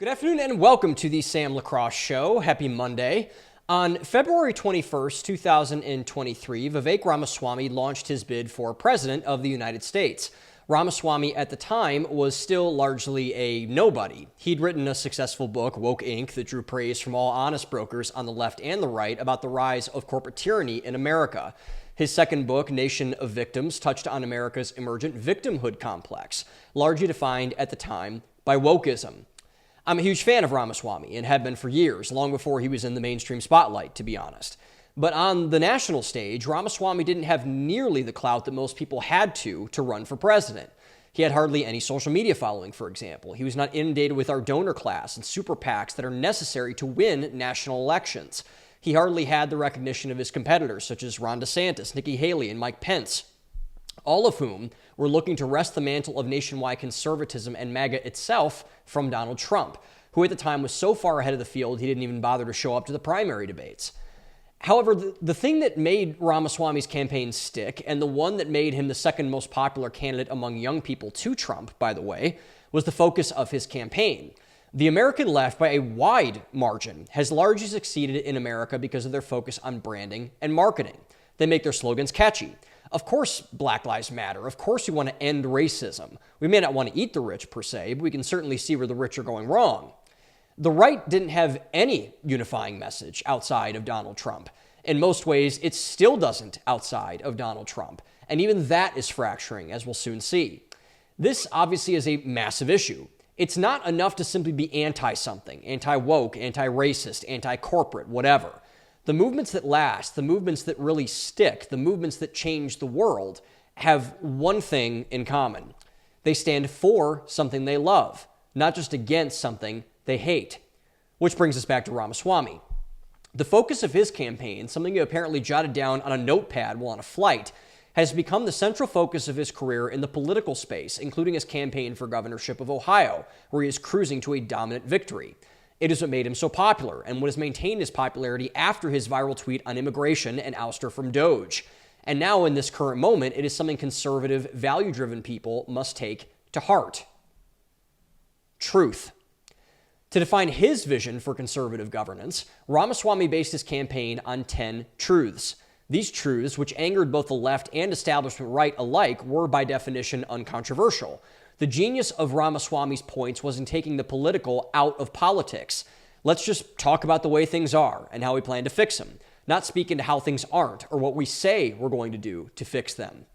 Good afternoon and welcome to the Sam Lacrosse Show. Happy Monday. On February 21st, 2023, Vivek Ramaswamy launched his bid for President of the United States. Ramaswamy at the time was still largely a nobody. He'd written a successful book, Woke Inc., that drew praise from all honest brokers on the left and the right about the rise of corporate tyranny in America. His second book, Nation of Victims, touched on America's emergent victimhood complex, largely defined at the time by wokeism. I'm a huge fan of Ramaswamy and have been for years, long before he was in the mainstream spotlight, to be honest. But on the national stage, Ramaswamy didn't have nearly the clout that most people had to run for president. He had hardly any social media following, for example. He was not inundated with our donor class and super PACs that are necessary to win national elections. He hardly had the recognition of his competitors, such as Ron DeSantis, Nikki Haley, and Mike Pence, all of whom were looking to wrest the mantle of nationwide conservatism and MAGA itself from Donald Trump, who at the time was so far ahead of the field he didn't even bother to show up to the primary debates. However, the thing that made Ramaswamy's campaign stick, and the one that made him the second most popular candidate among young people to Trump, by the way, was the focus of his campaign. The American left, by a wide margin, has largely succeeded in America because of their focus on branding and marketing. They make their slogans catchy. Of course, Black Lives Matter. Of course, we want to end racism. We may not want to eat the rich per se, but we can certainly see where the rich are going wrong. The right didn't have any unifying message outside of Donald Trump. In most ways, it still doesn't outside of Donald Trump. And even that is fracturing, as we'll soon see. This obviously is a massive issue. It's not enough to simply be anti-something, anti-woke, anti-racist, anti-corporate, whatever. The movements that last, the movements that really stick, the movements that change the world have one thing in common. They stand for something they love, not just against something they hate. Which brings us back to Ramaswamy. The focus of his campaign, something he apparently jotted down on a notepad while on a flight, has become the central focus of his career in the political space, including his campaign for governorship of Ohio, where he is cruising to a dominant victory. It is what made him so popular and what has maintained his popularity after his viral tweet on immigration and ouster from Doge. And now in this current moment, it is something conservative, value-driven people must take to heart. Truth. To define his vision for conservative governance, Ramaswamy based his campaign on 10 truths. These truths, which angered both the left and establishment right alike, were by definition uncontroversial. The genius of Ramaswamy's points was in taking the political out of politics. Let's just talk about the way things are and how we plan to fix them, not speak into how things aren't or what we say we're going to do to fix them.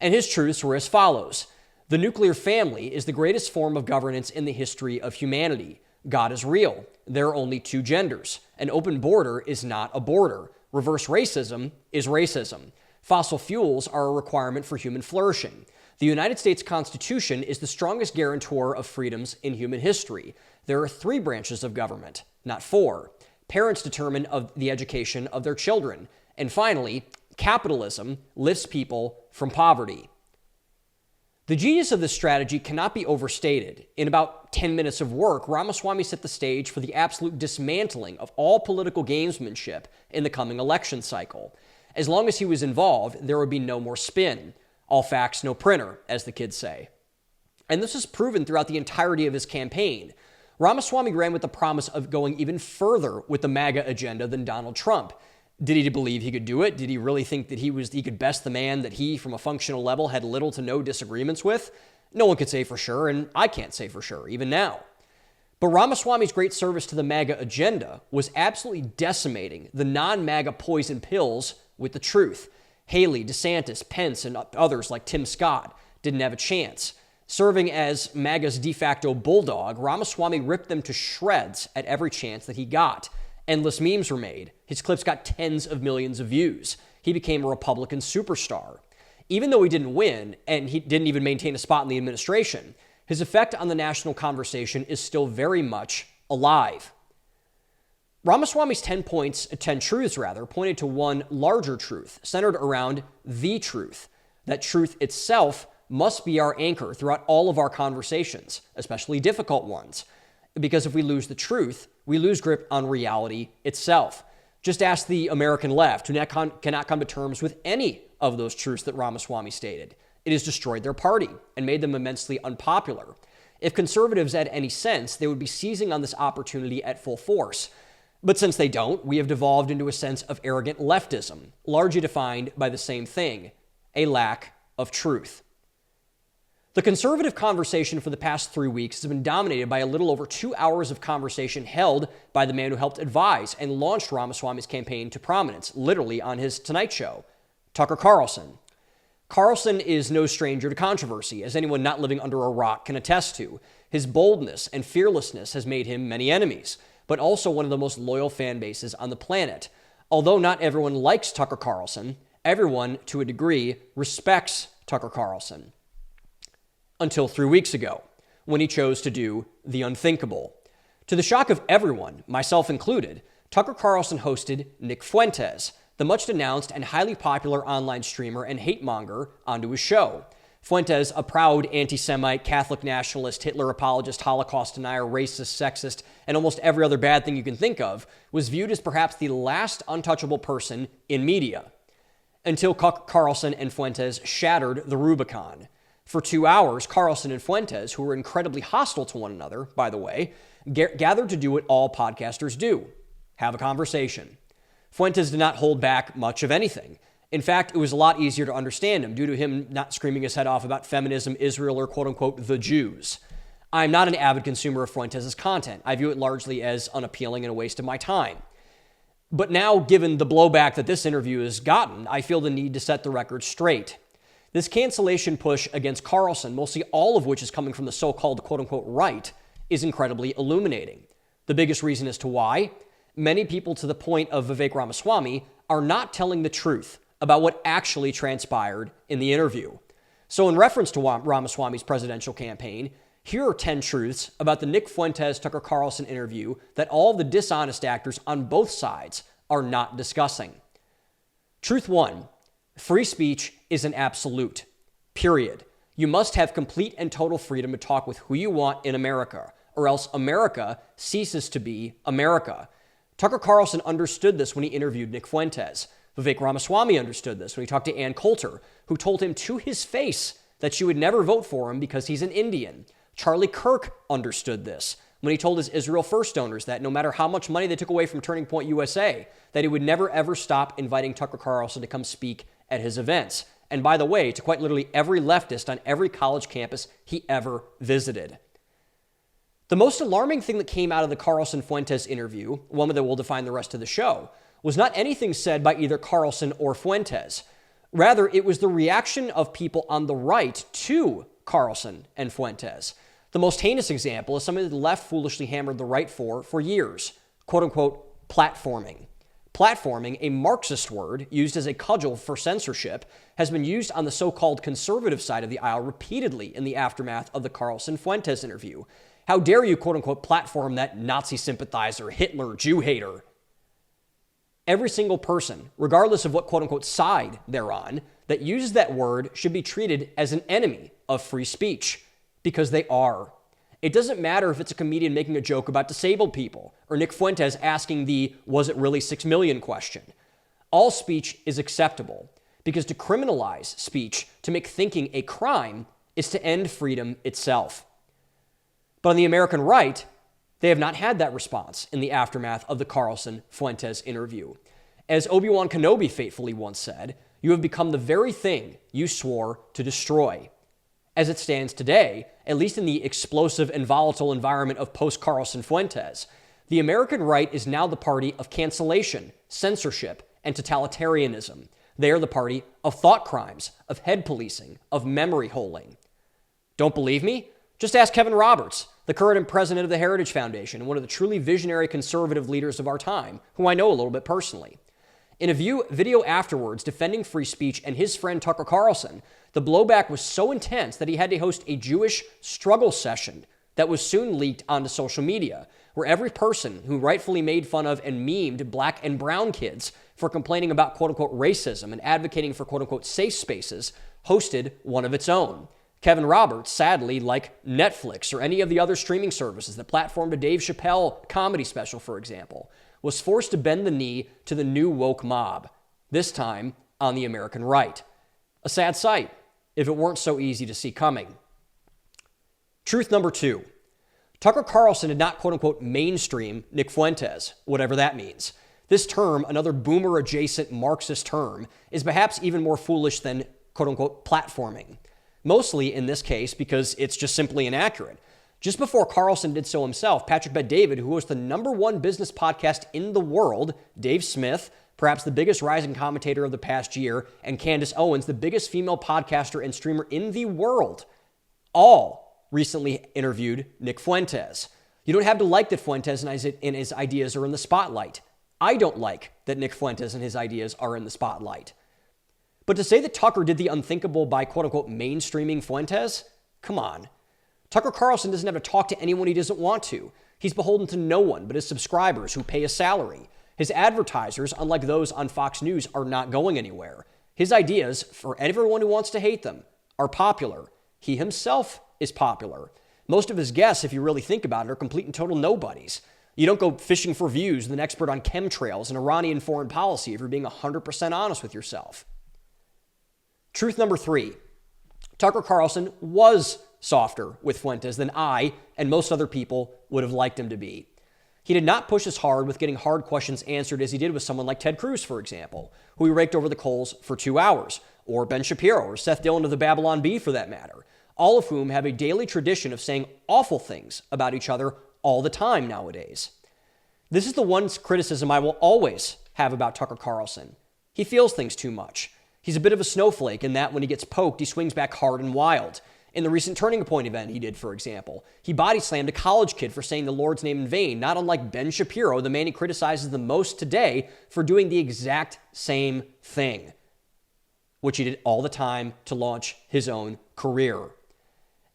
And his truths were as follows. The nuclear family is the greatest form of governance in the history of humanity. God is real. There are only two genders. An open border is not a border. Reverse racism is racism. Fossil fuels are a requirement for human flourishing. The United States Constitution is the strongest guarantor of freedoms in human history. There are 3 branches of government, not 4. Parents determine the education of their children. And finally, capitalism lifts people from poverty. The genius of this strategy cannot be overstated. In about 10 minutes of work, Ramaswamy set the stage for the absolute dismantling of all political gamesmanship in the coming election cycle. As long as he was involved, there would be no more spin. All facts, no printer, as the kids say. And this is proven throughout the entirety of his campaign. Ramaswamy ran with the promise of going even further with the MAGA agenda than Donald Trump. Did he believe he could do it? Did he really think that he could best the man that he, from a functional level, had little to no disagreements with? No one could say for sure, and I can't say for sure, even now. But Ramaswamy's great service to the MAGA agenda was absolutely decimating the non-MAGA poison pills with the truth. Haley, DeSantis, Pence, and others like Tim Scott didn't have a chance. Serving as MAGA's de facto bulldog, Ramaswamy ripped them to shreds at every chance that he got. Endless memes were made. His clips got tens of millions of views. He became a Republican superstar. Even though he didn't win, and he didn't even maintain a spot in the administration, his effect on the national conversation is still very much alive. Ramaswamy's 10 truths, pointed to one larger truth, centered around the truth. That truth itself must be our anchor throughout all of our conversations, especially difficult ones. Because if we lose the truth, we lose grip on reality itself. Just ask the American left, who cannot come to terms with any of those truths that Ramaswamy stated. It has destroyed their party and made them immensely unpopular. If conservatives had any sense, they would be seizing on this opportunity at full force. But since they don't, we have devolved into a sense of arrogant leftism, largely defined by the same thing, a lack of truth. The conservative conversation for the past 3 weeks has been dominated by a little over 2 hours of conversation held by the man who helped advise and launched Ramaswamy's campaign to prominence, literally on his Tonight Show, Tucker Carlson. Carlson is no stranger to controversy, as anyone not living under a rock can attest to. His boldness and fearlessness has made him many enemies, but also one of the most loyal fan bases on the planet. Although not everyone likes Tucker Carlson, everyone, to a degree, respects Tucker Carlson. Until 3 weeks ago, when he chose to do the unthinkable. To the shock of everyone, myself included, Tucker Carlson hosted Nick Fuentes, the much-denounced and highly popular online streamer and hate-monger, onto his show. Fuentes, a proud anti-Semite, Catholic nationalist, Hitler apologist, Holocaust denier, racist, sexist, and almost every other bad thing you can think of, was viewed as perhaps the last untouchable person in media. Until Carlson and Fuentes shattered the Rubicon. For 2 hours, Carlson and Fuentes, who were incredibly hostile to one another, by the way, gathered to do what all podcasters do, have a conversation. Fuentes did not hold back much of anything. In fact, it was a lot easier to understand him due to him not screaming his head off about feminism, Israel, or quote-unquote the Jews. I'm not an avid consumer of Fuentes' content. I view it largely as unappealing and a waste of my time. But now, given the blowback that this interview has gotten, I feel the need to set the record straight. This cancellation push against Carlson, mostly all of which is coming from the so-called quote-unquote right, is incredibly illuminating. The biggest reason as to why? Many people to the point of Vivek Ramaswamy are not telling the truth about what actually transpired in the interview. So in reference to Ramaswamy's presidential campaign, here are 10 truths about the Nick Fuentes-Tucker Carlson interview that all the dishonest actors on both sides are not discussing. Truth 1. Free speech is an absolute. Period. You must have complete and total freedom to talk with who you want in America, or else America ceases to be America. Tucker Carlson understood this when he interviewed Nick Fuentes. Vivek Ramaswamy understood this when he talked to Ann Coulter, who told him to his face that she would never vote for him because he's an Indian. Charlie Kirk understood this when he told his Israel First donors that no matter how much money they took away from Turning Point USA, that he would never ever stop inviting Tucker Carlson to come speak at his events. And by the way, to quite literally every leftist on every college campus he ever visited. The most alarming thing that came out of the Carlson-Fuentes interview, one that will define the rest of the show, was not anything said by either Carlson or Fuentes. Rather, it was the reaction of people on the right to Carlson and Fuentes. The most heinous example is something that the left foolishly hammered the right for years, quote-unquote platforming. Platforming, a Marxist word used as a cudgel for censorship, has been used on the so-called conservative side of the aisle repeatedly in the aftermath of the Carlson-Fuentes interview. How dare you, quote-unquote, platform that Nazi sympathizer, Hitler, Jew hater? Every single person, regardless of what quote-unquote side they're on, that uses that word should be treated as an enemy of free speech, because they are. It doesn't matter if it's a comedian making a joke about disabled people, or Nick Fuentes asking the "was it really 6 million" question. All speech is acceptable, because to criminalize speech, to make thinking a crime, is to end freedom itself. But on the American right, they have not had that response in the aftermath of the Carlson-Fuentes interview. As Obi-Wan Kenobi fatefully once said, you have become the very thing you swore to destroy. As it stands today, at least in the explosive and volatile environment of post-Carlson-Fuentes, the American right is now the party of cancellation, censorship, and totalitarianism. They are the party of thought crimes, of head policing, of memory holing. Don't believe me? Just ask Kevin Roberts, the current president of the Heritage Foundation and one of the truly visionary conservative leaders of our time, who I know a little bit personally. In a video afterwards defending free speech and his friend Tucker Carlson, the blowback was so intense that he had to host a Jewish struggle session that was soon leaked onto social media, where every person who rightfully made fun of and memed black and brown kids for complaining about quote-unquote racism and advocating for quote-unquote safe spaces hosted one of its own. Kevin Roberts, sadly, like Netflix or any of the other streaming services that platformed a Dave Chappelle comedy special, for example, was forced to bend the knee to the new woke mob, this time on the American right. A sad sight, if it weren't so easy to see coming. Truth number 2. Tucker Carlson did not quote-unquote mainstream Nick Fuentes, whatever that means. This term, another boomer-adjacent Marxist term, is perhaps even more foolish than quote-unquote platforming. Mostly in this case because it's just simply inaccurate. Just before Carlson did so himself, Patrick Bet-David, who hosts the #1 business podcast in the world, Dave Smith, perhaps the biggest rising commentator of the past year, and Candace Owens, the biggest female podcaster and streamer in the world, all recently interviewed Nick Fuentes. You don't have to like that Fuentes and his ideas are in the spotlight. I don't like that Nick Fuentes and his ideas are in the spotlight. But to say that Tucker did the unthinkable by quote-unquote mainstreaming Fuentes, come on. Tucker Carlson doesn't have to talk to anyone he doesn't want to. He's beholden to no one but his subscribers who pay a salary. His advertisers, unlike those on Fox News, are not going anywhere. His ideas, for everyone who wants to hate them, are popular. He himself is popular. Most of his guests, if you really think about it, are complete and total nobodies. You don't go fishing for views with an expert on chemtrails and Iranian foreign policy if you're being 100% honest with yourself. Truth number 3. Tucker Carlson was softer with Fuentes than I and most other people would have liked him to be. He did not push as hard with getting hard questions answered as he did with someone like Ted Cruz, for example, who he raked over the coals for 2 hours, or Ben Shapiro, or Seth Dillon of the Babylon Bee for that matter, all of whom have a daily tradition of saying awful things about each other all the time nowadays. This is the one criticism I will always have about Tucker Carlson. He feels things too much. He's a bit of a snowflake in that when he gets poked, he swings back hard and wild. In the recent Turning Point event he did, for example, he body slammed a college kid for saying the Lord's name in vain, not unlike Ben Shapiro, the man he criticizes the most today for doing the exact same thing, which he did all the time to launch his own career.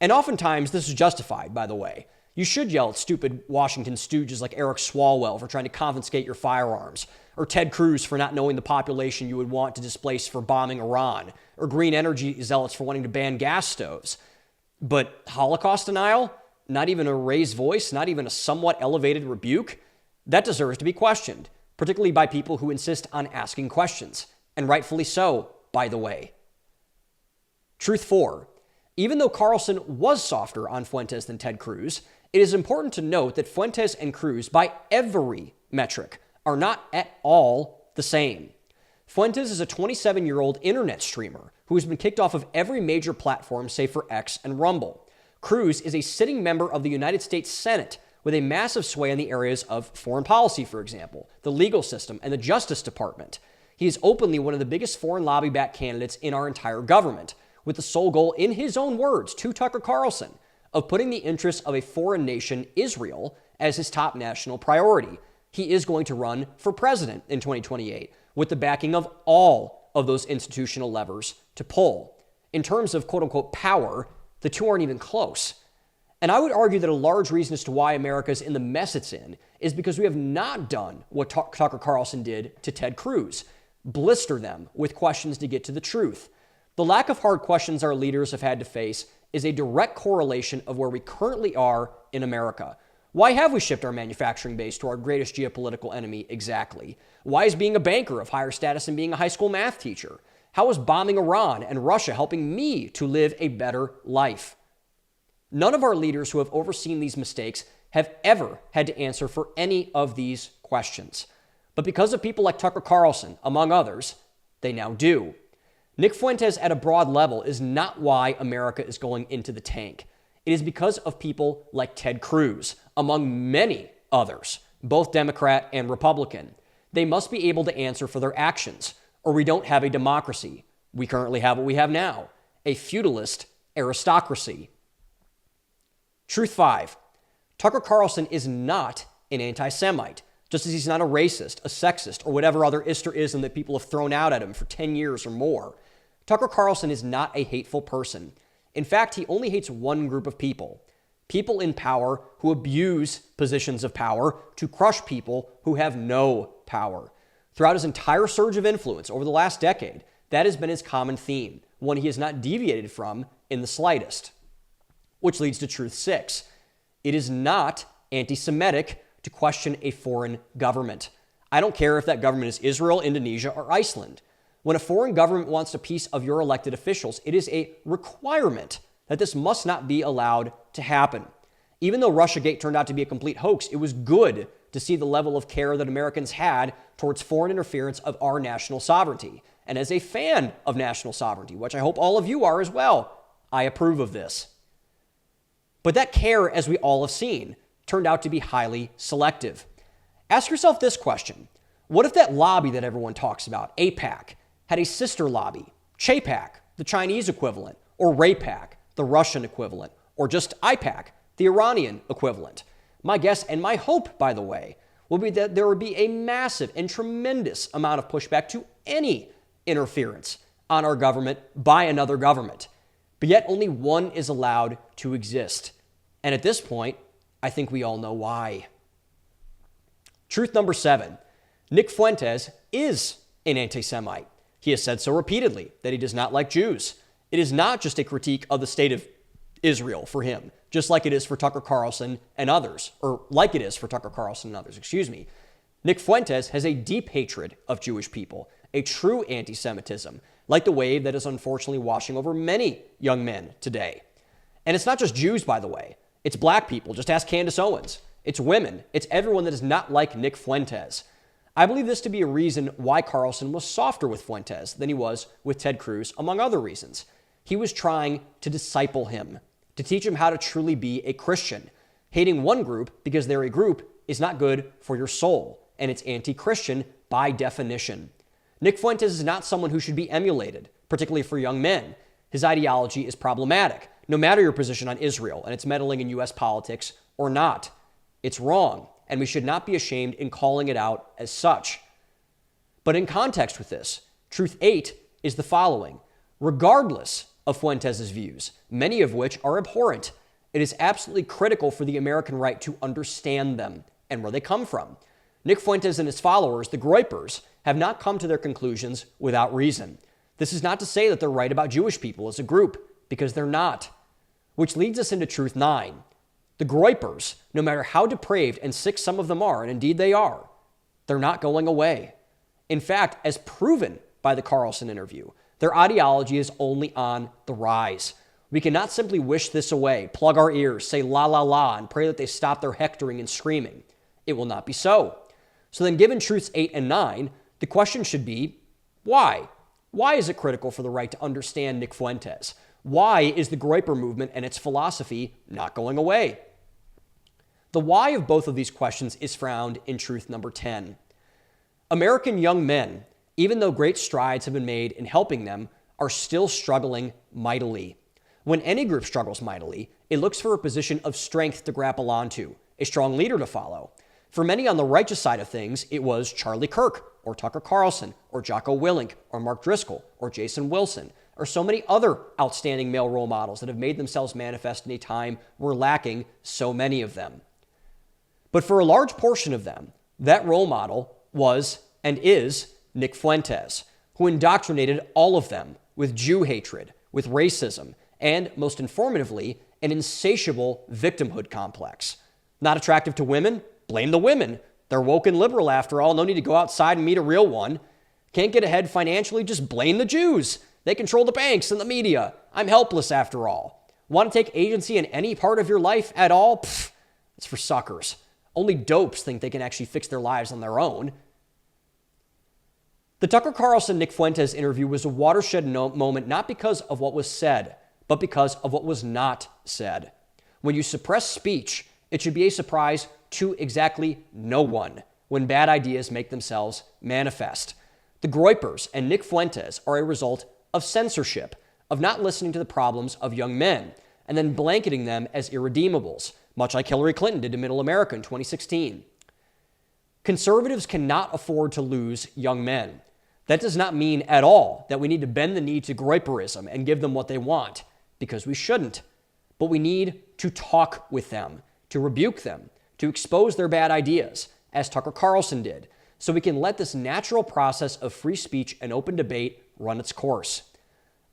And oftentimes this is justified, by the way. You should yell at stupid Washington stooges like Eric Swalwell for trying to confiscate your firearms, or Ted Cruz for not knowing the population you would want to displace for bombing Iran, or green energy zealots for wanting to ban gas stoves. But Holocaust denial, not even a raised voice, not even a somewhat elevated rebuke, that deserves to be questioned, particularly by people who insist on asking questions, and rightfully so, by the way. Truth 4. Even though Carlson was softer on Fuentes than Ted Cruz, it is important to note that Fuentes and Cruz, by every metric, are not at all the same. Fuentes is a 27-year-old internet streamer who has been kicked off of every major platform save for X and Rumble. Cruz is a sitting member of the United States Senate with a massive sway in the areas of foreign policy, for example, the legal system, and the Justice Department. He is openly one of the biggest foreign lobby-backed candidates in our entire government, with the sole goal, in his own words, to Tucker Carlson, of putting the interests of a foreign nation, Israel, as his top national priority. He is going to run for president in 2028 with the backing of all of those institutional levers to pull. In terms of quote-unquote power, the two aren't even close. And I would argue that a large reason as to why America is in the mess it's in is because we have not done what Tucker Carlson did to Ted Cruz, blister them with questions to get to the truth. The lack of hard questions our leaders have had to face is a direct correlation of where we currently are in America. Why have we shipped our manufacturing base to our greatest geopolitical enemy exactly? Why is being a banker of higher status than being a high school math teacher? How is bombing Iran and Russia helping me to live a better life? None of our leaders who have overseen these mistakes have ever had to answer for any of these questions. But because of people like Tucker Carlson, among others, they now do. Nick Fuentes at a broad level is not why America is going into the tank. It is because of people like Ted Cruz, among many others, both Democrat and Republican. They must be able to answer for their actions, or we don't have a democracy. We currently have what we have now, a feudalist aristocracy. Truth 5. Tucker Carlson is not an anti-Semite, just as he's not a racist, a sexist, or whatever other Easterism that people have thrown out at him for 10 years or more. Tucker Carlson is not a hateful person. In fact, he only hates one group of people in power who abuse positions of power to crush people who have no power. Throughout his entire surge of influence over the last decade, that has been his common theme, one he has not deviated from in the slightest. Which leads to truth 6. It is not anti-Semitic to question a foreign government. I don't care if that government is Israel, Indonesia, or Iceland. When a foreign government wants a piece of your elected officials, it is a requirement that this must not be allowed to happen. Even though Russiagate turned out to be a complete hoax, it was good to see the level of care that Americans had towards foreign interference of our national sovereignty. And as a fan of national sovereignty, which I hope all of you are as well, I approve of this. But that care, as we all have seen, turned out to be highly selective. Ask yourself this question. What if that lobby that everyone talks about, AIPAC, had a sister lobby, CHAPAC, the Chinese equivalent, or RAPAC, the Russian equivalent, or just IPAC, the Iranian equivalent? My guess and my hope, by the way, will be that there would be a massive and tremendous amount of pushback to any interference on our government by another government. But yet only one is allowed to exist. And at this point, I think we all know why. Truth number 7. Nick Fuentes is an anti-Semite. He has said so repeatedly that he does not like Jews. It is not just a critique of the state of Israel for him, just like it is for Tucker Carlson and others, or like it is for Tucker Carlson and others, Nick Fuentes has a deep hatred of Jewish people, a true anti-Semitism, like the wave that is unfortunately washing over many young men today. And it's not just Jews, by the way. It's black people. Just ask Candace Owens. It's women. It's everyone that is not like Nick Fuentes. I believe this to be a reason why Carlson was softer with Fuentes than he was with Ted Cruz, among other reasons. He was trying to disciple him, to teach him how to truly be a Christian. Hating one group because they're a group is not good for your soul, and it's anti-Christian by definition. Nick Fuentes is not someone who should be emulated, particularly for young men. His ideology is problematic, no matter your position on Israel and its meddling in U.S. politics or not. It's wrong, and we should not be ashamed in calling it out as such. But in context with this, truth 8 is the following. Regardless of Fuentes' views, many of which are abhorrent, it is absolutely critical for the American right to understand them and where they come from. Nick Fuentes and his followers, the Groypers, have not come to their conclusions without reason. This is not to say that they're right about Jewish people as a group, because they're not. Which leads us into truth 9. The Groypers, no matter how depraved and sick some of them are, and indeed they are, they're not going away. In fact, as proven by the Carlson interview, their ideology is only on the rise. We cannot simply wish this away, plug our ears, say la la la, and pray that they stop their hectoring and screaming. It will not be so. So then, given truths 8 and 9, the question should be, why? Why is it critical for the right to understand Nick Fuentes? Why is the Groyper movement and its philosophy not going away? The why of both of these questions is found in truth number 10. American young men, even though great strides have been made in helping them, are still struggling mightily. When any group struggles mightily, it looks for a position of strength to grapple onto, a strong leader to follow. For many on the righteous side of things, it was Charlie Kirk, or Tucker Carlson, or Jocko Willink, or Mark Driscoll, or Jason Wilson, or so many other outstanding male role models that have made themselves manifest in a time we're lacking so many of them. But for a large portion of them, that role model was and is Nick Fuentes, who indoctrinated all of them with Jew hatred, with racism, and, most informatively, an insatiable victimhood complex. Not attractive to women? Blame the women. They're woke and liberal after all. No need to go outside and meet a real one. Can't get ahead financially? Just blame the Jews. They control the banks and the media. I'm helpless after all. Want to take agency in any part of your life at all? Pfft, it's for suckers. Only dopes think they can actually fix their lives on their own. The Tucker Carlson-Nick Fuentes interview was a watershed moment not because of what was said, but because of what was not said. When you suppress speech, it should be a surprise to exactly no one when bad ideas make themselves manifest. The Groypers and Nick Fuentes are a result of censorship, of not listening to the problems of young men, and then blanketing them as irredeemables, much like Hillary Clinton did to Middle America in 2016. Conservatives cannot afford to lose young men. That does not mean at all that we need to bend the knee to Groyperism and give them what they want, because we shouldn't. But we need to talk with them, to rebuke them, to expose their bad ideas, as Tucker Carlson did, so we can let this natural process of free speech and open debate run its course.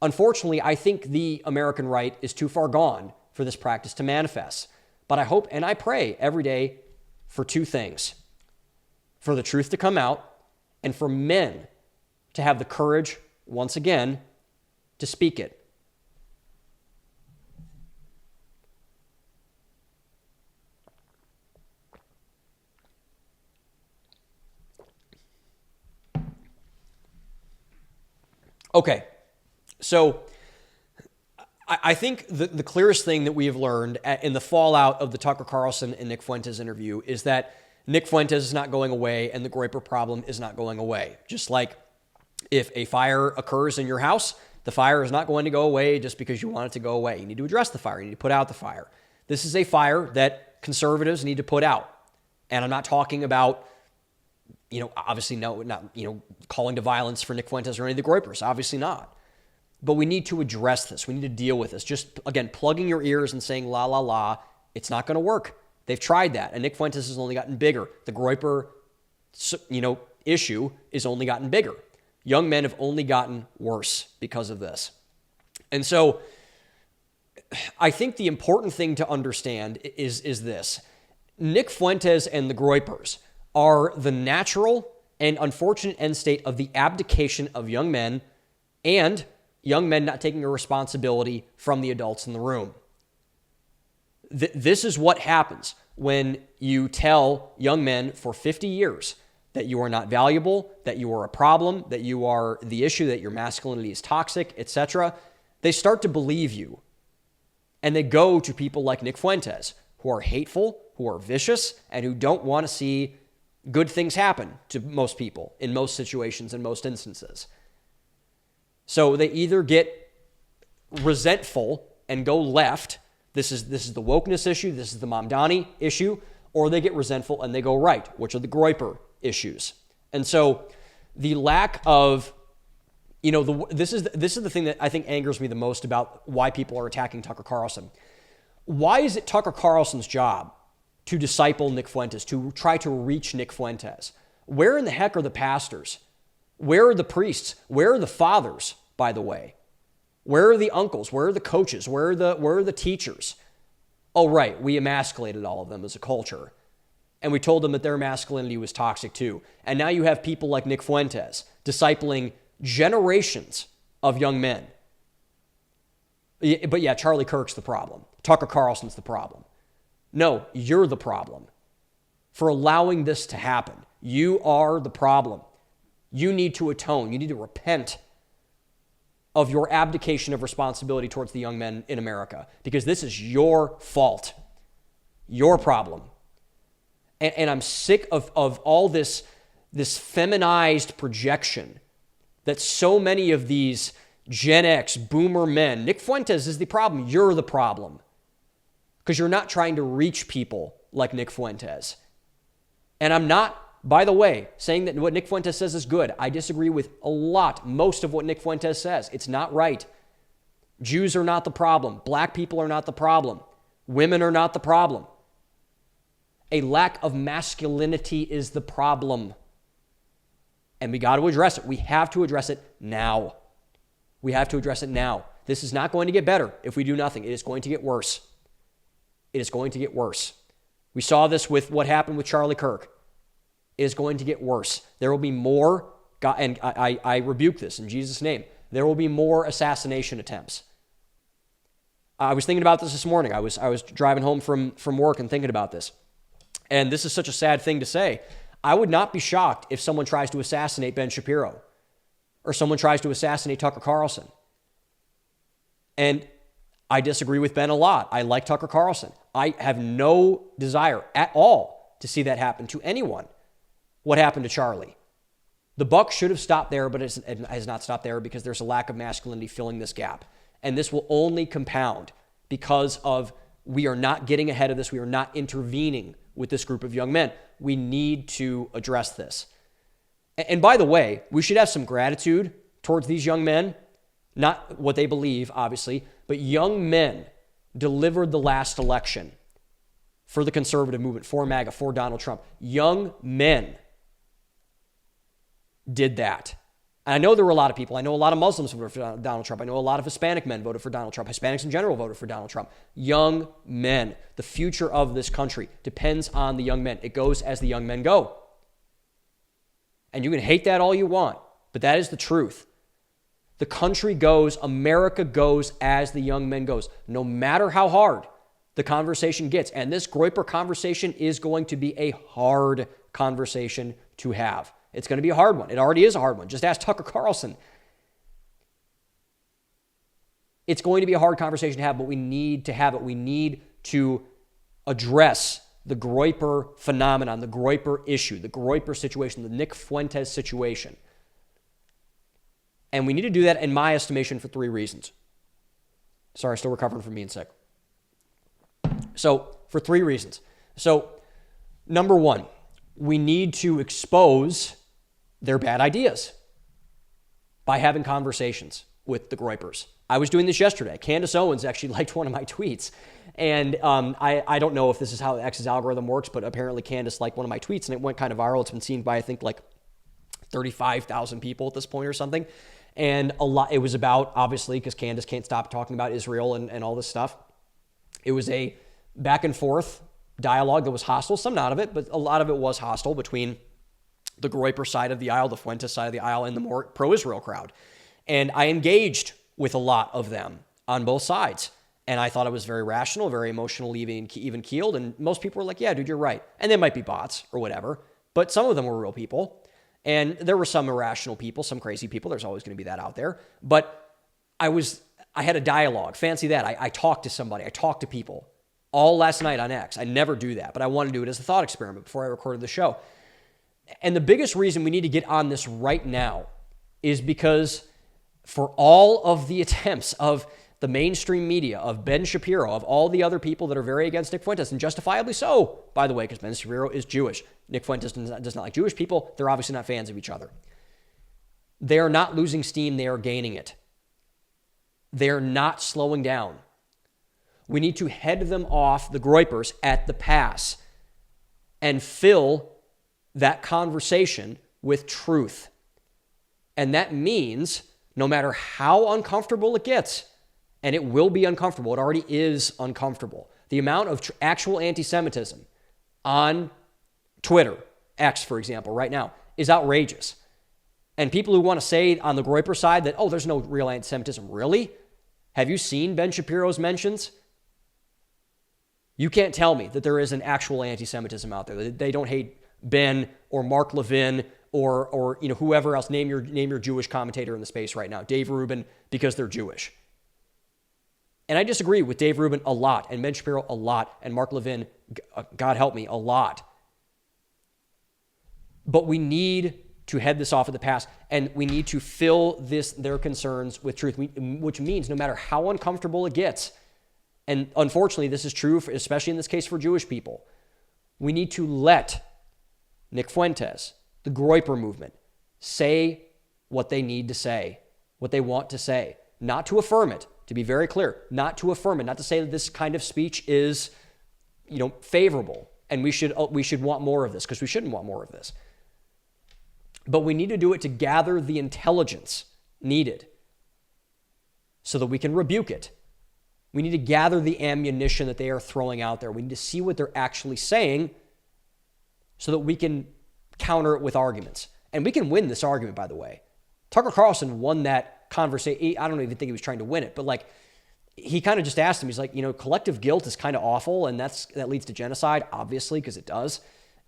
Unfortunately, I think the American right is too far gone for this practice to manifest. But I hope and I pray every day for two things: for the truth to come out, and for men to have the courage, once again, to speak it. Okay, so I think the clearest thing that we have learned in the fallout of the Tucker Carlson and Nick Fuentes interview is that Nick Fuentes is not going away and the Groyper problem is not going away. Just like if a fire occurs in your house, the fire is not going to go away just because you want it to go away. You need to address the fire. You need to put out the fire. This is a fire that conservatives need to put out. And I'm not talking about, obviously not calling to violence for Nick Fuentes or any of the Groypers. Obviously not. But we need to address this. We need to deal with this. Just, again, plugging your ears and saying, la, la, la, it's not going to work. They've tried that. And Nick Fuentes has only gotten bigger. The Groyper, issue is only gotten bigger. Young men have only gotten worse because of this. And so I think the important thing to understand is this. Nick Fuentes and the Groypers are the natural and unfortunate end state of the abdication of young men and young men not taking a responsibility from the adults in the room. This is what happens when you tell young men for 50 years that you are not valuable, that you are a problem, that you are the issue, that your masculinity is toxic, etc. They start to believe you. And they go to people like Nick Fuentes, who are hateful, who are vicious, and who don't want to see good things happen to most people in most situations, in most instances. So they either get resentful and go left. This is the wokeness issue. This is the Mamdani issue. Or they get resentful and they go right, which are the Groyper issues. And so the lack of, this is the thing that I think angers me the most about why people are attacking Tucker Carlson. Why is it Tucker Carlson's job to disciple Nick Fuentes, to try to reach Nick Fuentes? Where in the heck are the pastors? Where are the priests? Where are the fathers, by the way? Where are the uncles? Where are the coaches? Where are the teachers? Oh, right, we emasculated all of them as a culture. And we told them that their masculinity was toxic too. And now you have people like Nick Fuentes discipling generations of young men. But yeah, Charlie Kirk's the problem. Tucker Carlson's the problem. No, you're the problem for allowing this to happen. You are the problem. You need to atone. You need to repent of your abdication of responsibility towards the young men in America, because this is your fault, your problem. And I'm sick of all this feminized projection that so many of these Gen X boomer men, Nick Fuentes is the problem, you're the problem, because you're not trying to reach people like Nick Fuentes. And I'm not, by the way, saying that what Nick Fuentes says is good. I disagree with most of what Nick Fuentes says. It's not right. Jews are not the problem. Black people are not the problem. Women are not the problem. A lack of masculinity is the problem. And we got to address it. We have to address it now. We have to address it now. This is not going to get better if we do nothing. It is going to get worse. It is going to get worse. We saw this with what happened with Charlie Kirk. It is going to get worse. There will be more, and I rebuke this in Jesus' name, there will be more assassination attempts. I was thinking about this morning. I was driving home from work and thinking about this. And this is such a sad thing to say. I would not be shocked if someone tries to assassinate Ben Shapiro or someone tries to assassinate Tucker Carlson. And I disagree with Ben a lot. I like Tucker Carlson. I have no desire at all to see that happen to anyone. What happened to Charlie? The buck should have stopped there, but it has not stopped there because there's a lack of masculinity filling this gap. And this will only compound because of we are not getting ahead of this. We are not intervening with this group of young men. We need to address this. And by the way, we should have some gratitude towards these young men, not what they believe, obviously, but young men delivered the last election for the conservative movement, for MAGA, for Donald Trump. Young men did that. And I know there were a lot of people. I know a lot of Muslims voted for Donald Trump. I know a lot of Hispanic men voted for Donald Trump. Hispanics in general voted for Donald Trump. Young men. The future of this country depends on the young men. It goes as the young men go. And you can hate that all you want, but that is the truth. The country goes, America goes as the young men goes, no matter how hard the conversation gets. And this Groyper conversation is going to be a hard conversation to have. It's going to be a hard one. It already is a hard one. Just ask Tucker Carlson. It's going to be a hard conversation to have, but we need to have it. We need to address the Groyper phenomenon, the Groyper issue, the Groyper situation, the Nick Fuentes situation. And we need to do that, in my estimation, for 3 reasons. Sorry, still recovering from being sick. So, for 3 reasons. So, number 1, we need to expose their bad ideas by having conversations with the Groypers. I was doing this yesterday. Candace Owens actually liked one of my tweets. And I don't know if this is how X's algorithm works, but apparently Candace liked one of my tweets and it went kind of viral. It's been seen by, I think, like 35,000 people at this point or something. And it was about, obviously, because Candace can't stop talking about Israel and all this stuff. It was a back and forth dialogue that was hostile. Some not of it, but a lot of it was hostile between the Groyper side of the aisle, the Fuentes side of the aisle, and the more pro-Israel crowd. And I engaged with a lot of them on both sides. And I thought it was very rational, very emotionally even keeled. And most people were like, yeah, dude, you're right. And they might be bots or whatever, but some of them were real people. And there were some irrational people, some crazy people. There's always going to be that out there. But I had a dialogue. Fancy that. I talked to somebody. I talked to people all last night on X. I never do that, but I wanted to do it as a thought experiment before I recorded the show. And the biggest reason we need to get on this right now is because for all of the attempts of the mainstream media, of Ben Shapiro, of all the other people that are very against Nick Fuentes, and justifiably so, by the way, because Ben Shapiro is Jewish. Nick Fuentes does not like Jewish people. They're obviously not fans of each other. They are not losing steam. They are gaining it. They're not slowing down. We need to head them off, the Groypers, at the pass and fill that conversation with truth. And that means no matter how uncomfortable it gets, and it will be uncomfortable, it already is uncomfortable, the amount of actual anti-Semitism on Twitter, X, for example, right now, is outrageous. And people who want to say on the Groyper side that, oh, there's no real anti-Semitism. Really? Have you seen Ben Shapiro's mentions? You can't tell me that there is an actual anti-Semitism out there. They don't hate Ben or Mark Levin or whoever else. Name your Jewish commentator in the space right now, Dave Rubin, because they're Jewish. And I disagree with Dave Rubin a lot, and Ben Shapiro a lot, and Mark Levin, God help me, a lot. But we need to head this off at the pass, and we need to fill their concerns with truth, which means no matter how uncomfortable it gets, and unfortunately this is true, especially in this case for Jewish people, we need to let Nick Fuentes, the Groyper movement, say what they need to say, what they want to say, not to affirm it, to be very clear, not to affirm it, not to say that this kind of speech is, favorable, and we should want more of this, because we shouldn't want more of this. But we need to do it to gather the intelligence needed so that we can rebuke it. We need to gather the ammunition that they are throwing out there. We need to see what they're actually saying so that we can counter it with arguments. And we can win this argument, by the way. Tucker Carlson won that conversation. I don't even think he was trying to win it, but he kind of just asked him, he's like, collective guilt is kind of awful, and that leads to genocide, obviously, because it does.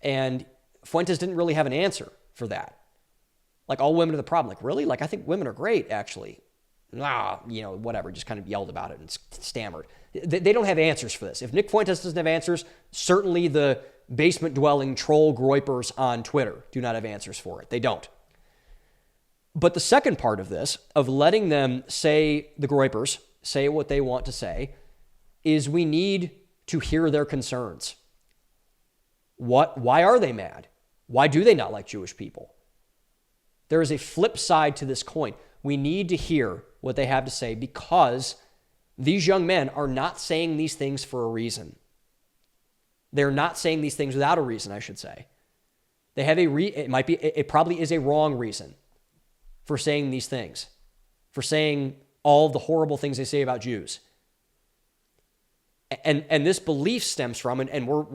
And Fuentes didn't really have an answer for that. All women are the problem. Really? I think women are great, actually. Whatever, just kind of yelled about it and stammered. They don't have answers for this. If Nick Fuentes doesn't have answers, certainly the basement-dwelling troll Groypers on Twitter do not have answers for it. They don't. But the second part of this, of letting them say, the Groypers, say what they want to say, is we need to hear their concerns. Why are they mad? Why do they not like Jewish people? There is a flip side to this coin. We need to hear what they have to say because these young men are not saying these things for a reason. They're not saying these things without a reason, I should say. They have it probably is a wrong reason for saying these things, for saying all of the horrible things they say about Jews. And this belief stems from, and we're,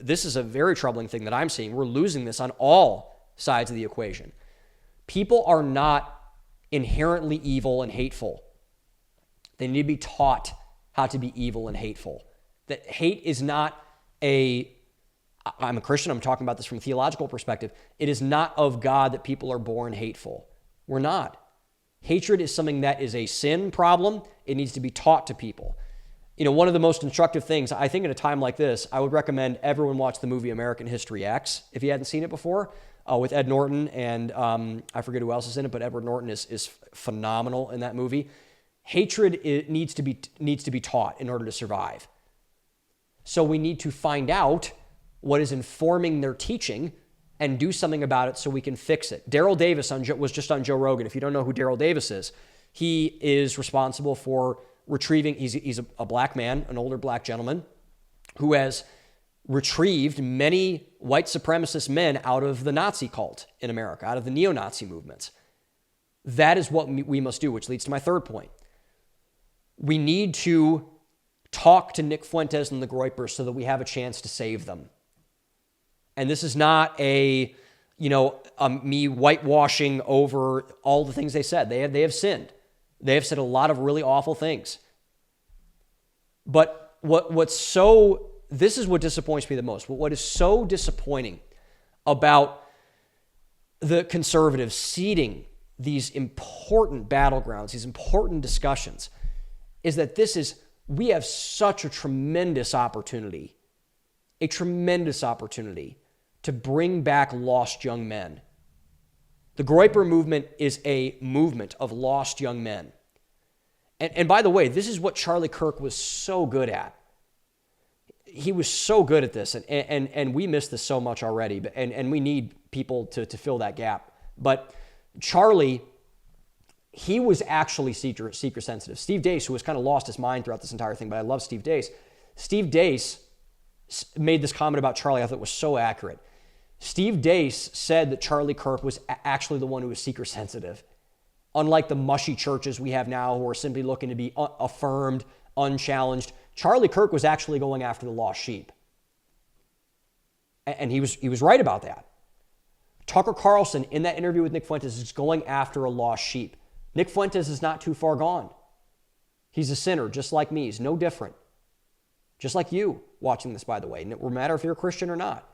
this is a very troubling thing that I'm seeing. We're losing this on all sides of the equation. People are not inherently evil and hateful. They need to be taught how to be evil and hateful. That hate is not I'm a Christian, I'm talking about this from a theological perspective. It is not of God that people are born hateful. We're not. Hatred is something that is a sin problem. It needs to be taught to people. One of the most instructive things, I think, in a time like this, I would recommend everyone watch the movie American History X, if you hadn't seen it before, with Ed Norton and I forget who else is in it, but Edward Norton is phenomenal in that movie. Hatred needs to be taught in order to survive. So we need to find out what is informing their teaching and do something about it so we can fix it. Daryl Davis was just on Joe Rogan. If you don't know who Daryl Davis is, he is responsible for retrieving, he's a black man, an older black gentleman, who has retrieved many white supremacist men out of the Nazi cult in America, out of the neo-Nazi movements. That is what we must do, which leads to my third point. We need to talk to Nick Fuentes and the Groypers so that we have a chance to save them. And this is not me whitewashing over all the things they said. They have sinned. They have said a lot of really awful things. But this is what disappoints me the most. What is so disappointing about the conservatives seeding these important battlegrounds, these important discussions, is that we have such a tremendous opportunity to bring back lost young men. The Groyper movement is a movement of lost young men. And by the way, this is what Charlie Kirk was so good at. He was so good at this, and we miss this so much already, and we need people to fill that gap. But Charlie, he was actually seeker sensitive. Steve Deace, who has kind of lost his mind throughout this entire thing, but I love Steve Deace. Steve Deace made this comment about Charlie I thought was so accurate. Steve Deace said that Charlie Kirk was actually the one who was seeker sensitive. Unlike the mushy churches we have now who are simply looking to be affirmed, unchallenged, Charlie Kirk was actually going after the lost sheep. And he was right about that. Tucker Carlson, in that interview with Nick Fuentes, is going after a lost sheep. Nick Fuentes is not too far gone. He's a sinner, just like me. He's no different. Just like you watching this, by the way. No matter if you're a Christian or not.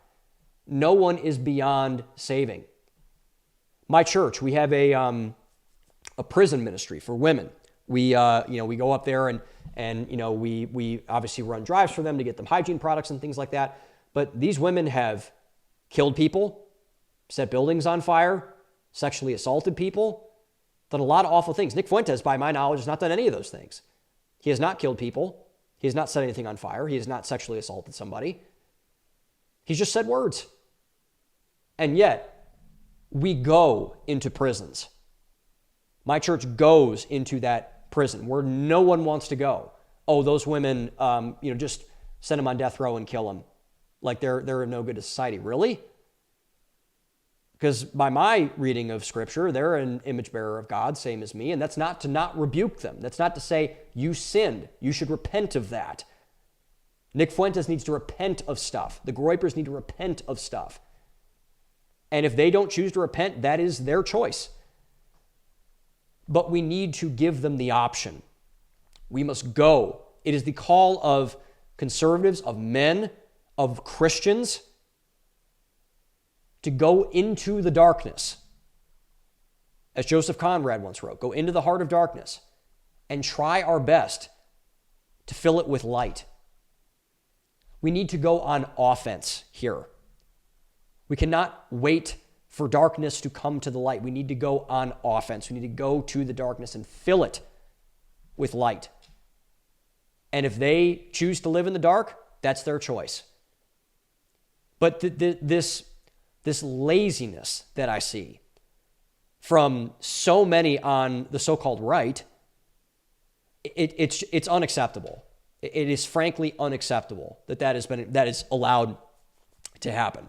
No one is beyond saving. My church, we have a prison ministry for women. We go up there and we obviously run drives for them to get them hygiene products and things like that. But these women have killed people, set buildings on fire, sexually assaulted people, done a lot of awful things. Nick Fuentes, by my knowledge, has not done any of those things. He has not killed people. He has not set anything on fire. He has not sexually assaulted somebody. He's just said words. And yet, we go into prisons. My church goes into that prison where no one wants to go. Oh, those women, just send them on death row and kill them. Like they're no good to society. Really? Because by my reading of Scripture, they're an image bearer of God, same as me, and that's not to not rebuke them. That's not to say, you sinned. You should repent of that. Nick Fuentes needs to repent of stuff. The Groypers need to repent of stuff. And if they don't choose to repent, that is their choice. But we need to give them the option. We must go. It is the call of conservatives, of men, of Christians, to go into the darkness. As Joseph Conrad once wrote, go into the heart of darkness and try our best to fill it with light. We need to go on offense here. We cannot wait for darkness to come to the light. We need to go on offense. We need to go to the darkness and fill it with light. And if they choose to live in the dark, that's their choice. But this laziness that I see from so many on the so-called right, it's unacceptable. It is frankly unacceptable that is allowed to happen.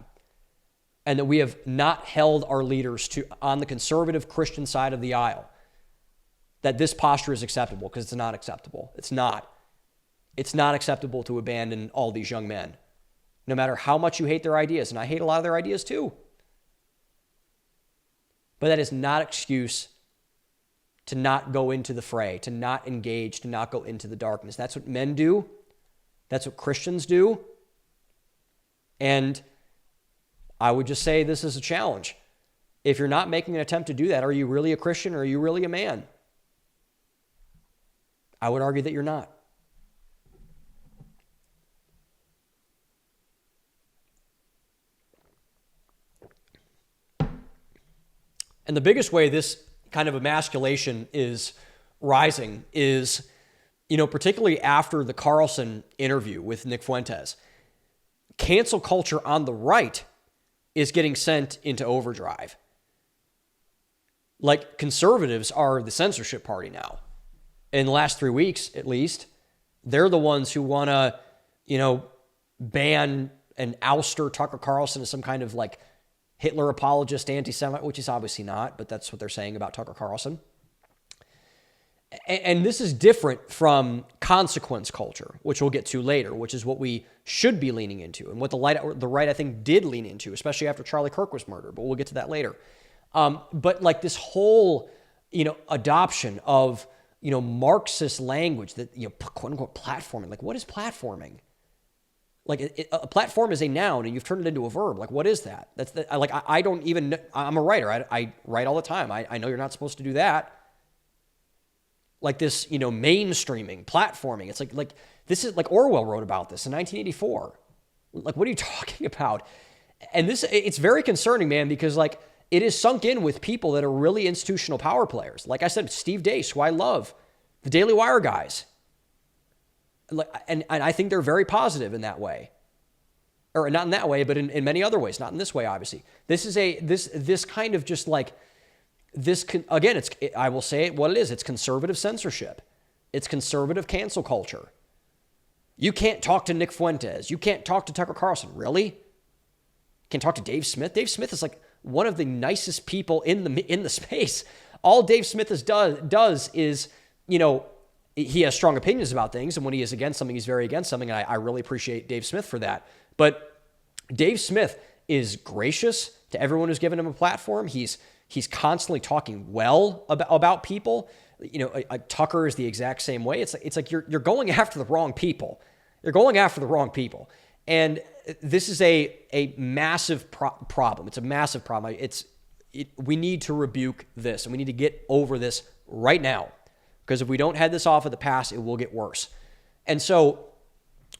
And that we have not held our leaders on the conservative Christian side of the aisle, that this posture is acceptable, because it's not acceptable. It's not. It's not acceptable to abandon all these young men, no matter how much you hate their ideas. And I hate a lot of their ideas too. But that is not an excuse to not go into the fray, to not engage, to not go into the darkness. That's what men do. That's what Christians do. And I would just say this is a challenge. If you're not making an attempt to do that, are you really a Christian or are you really a man? I would argue that you're not. And the biggest way this kind of emasculation is rising is, particularly after the Carlson interview with Nick Fuentes, cancel culture on the right is getting sent into overdrive. Like, conservatives are the censorship party now. In the last 3 weeks, at least, they're the ones who want to, ban and ouster Tucker Carlson as some kind of like Hitler apologist, anti-Semite, which he's obviously not, but that's what they're saying about Tucker Carlson. And this is different from consequence culture, which we'll get to later, which is what we should be leaning into and what the right, I think, did lean into, especially after Charlie Kirk was murdered, but we'll get to that later. But like this whole, adoption of, Marxist language that, quote unquote, platforming. Like, what is platforming? Like, a platform is a noun and you've turned it into a verb. Like, what is that? I don't even, I'm a writer. I write all the time. I know you're not supposed to do that. Like this, mainstreaming, platforming. It's like this is like Orwell wrote about this in 1984. Like, what are you talking about? And it's very concerning, man, because like it is sunk in with people that are really institutional power players. Like I said, Steve Deace, who I love, the Daily Wire guys. And I think they're very positive in that way. Or not in that way, but in many other ways. Not in this way, obviously. This is this kind of just like, again, I will say it what it is. It's conservative censorship. It's conservative cancel culture. You can't talk to Nick Fuentes. You can't talk to Tucker Carlson. Really? You can't talk to Dave Smith? Dave Smith is like one of the nicest people in the space. All Dave Smith does is, he has strong opinions about things, and when he is against something, he's very against something, and I really appreciate Dave Smith for that. But Dave Smith is gracious to everyone who's given him a platform. He's constantly talking well about people. Tucker is the exact same way. It's like you're going after the wrong people. You're going after the wrong people. And this is a massive problem. It's a massive problem. We need to rebuke this, and we need to get over this right now. Because if we don't head this off at the pass, it will get worse. And so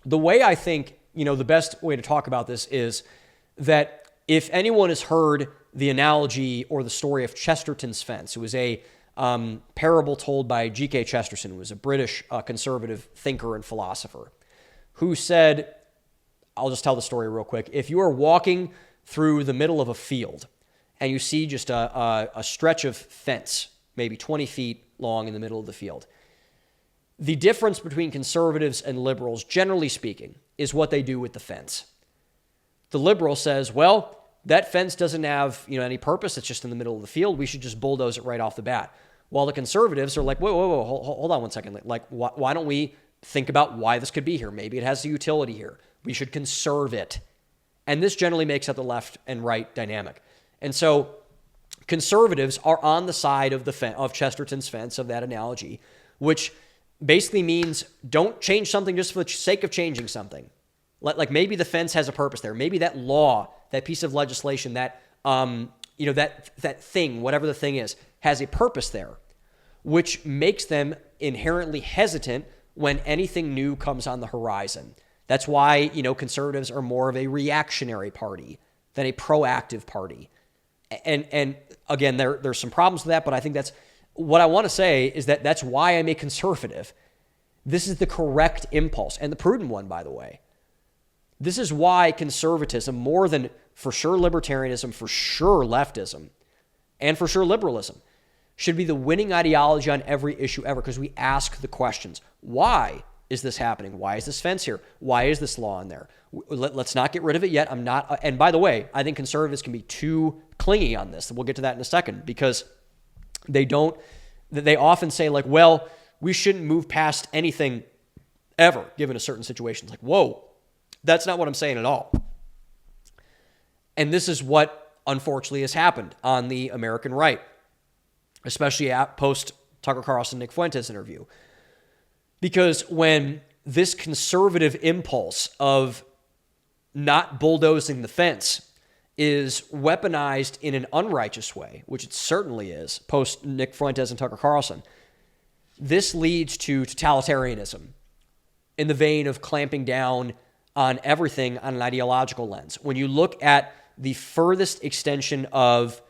the way I think, the best way to talk about this is that if anyone has heard the analogy or the story of Chesterton's fence, it was a parable told by G.K. Chesterton, who was a British conservative thinker and philosopher, who said, I'll just tell the story real quick. If you are walking through the middle of a field and you see just a stretch of fence, maybe 20 feet long in the middle of the field, the difference between conservatives and liberals, generally speaking, is what they do with the fence. The liberal says, well, that fence doesn't have any purpose. It's just in the middle of the field. We should just bulldoze it right off the bat. While the conservatives are like, whoa, hold on one second. Like, why don't we think about why this could be here? Maybe it has a utility here. We should conserve it. And this generally makes up the left and right dynamic. And so conservatives are on the side of Chesterton's fence, of that analogy, which basically means don't change something just for the sake of changing something. Like maybe the fence has a purpose there. Maybe that law, that piece of legislation, that that thing, whatever the thing is, has a purpose there, which makes them inherently hesitant when anything new comes on the horizon. That's why conservatives are more of a reactionary party than a proactive party. And again, there's some problems with that, but I think that's what I want to say is that that's why I'm a conservative. This is the correct impulse, and the prudent one, by the way. This is why conservatism, more than for sure libertarianism, for sure leftism, and for sure liberalism, should be the winning ideology on every issue ever, because we ask the questions. Why is this happening? Why is this fence here? Why is this law in there? Let's not get rid of it yet. I'm not. And by the way, I think conservatives can be too clingy on this. We'll get to that in a second, because they often say like, well, we shouldn't move past anything ever given a certain situation. It's like, whoa, that's not what I'm saying at all. And this is what unfortunately has happened on the American right, especially at post Tucker Carlson, Nick Fuentes interview. Because when this conservative impulse of not bulldozing the fence is weaponized in an unrighteous way, which it certainly is, post Nick Fuentes and Tucker Carlson, this leads to totalitarianism in the vein of clamping down on everything on an ideological lens. When you look at the furthest extension of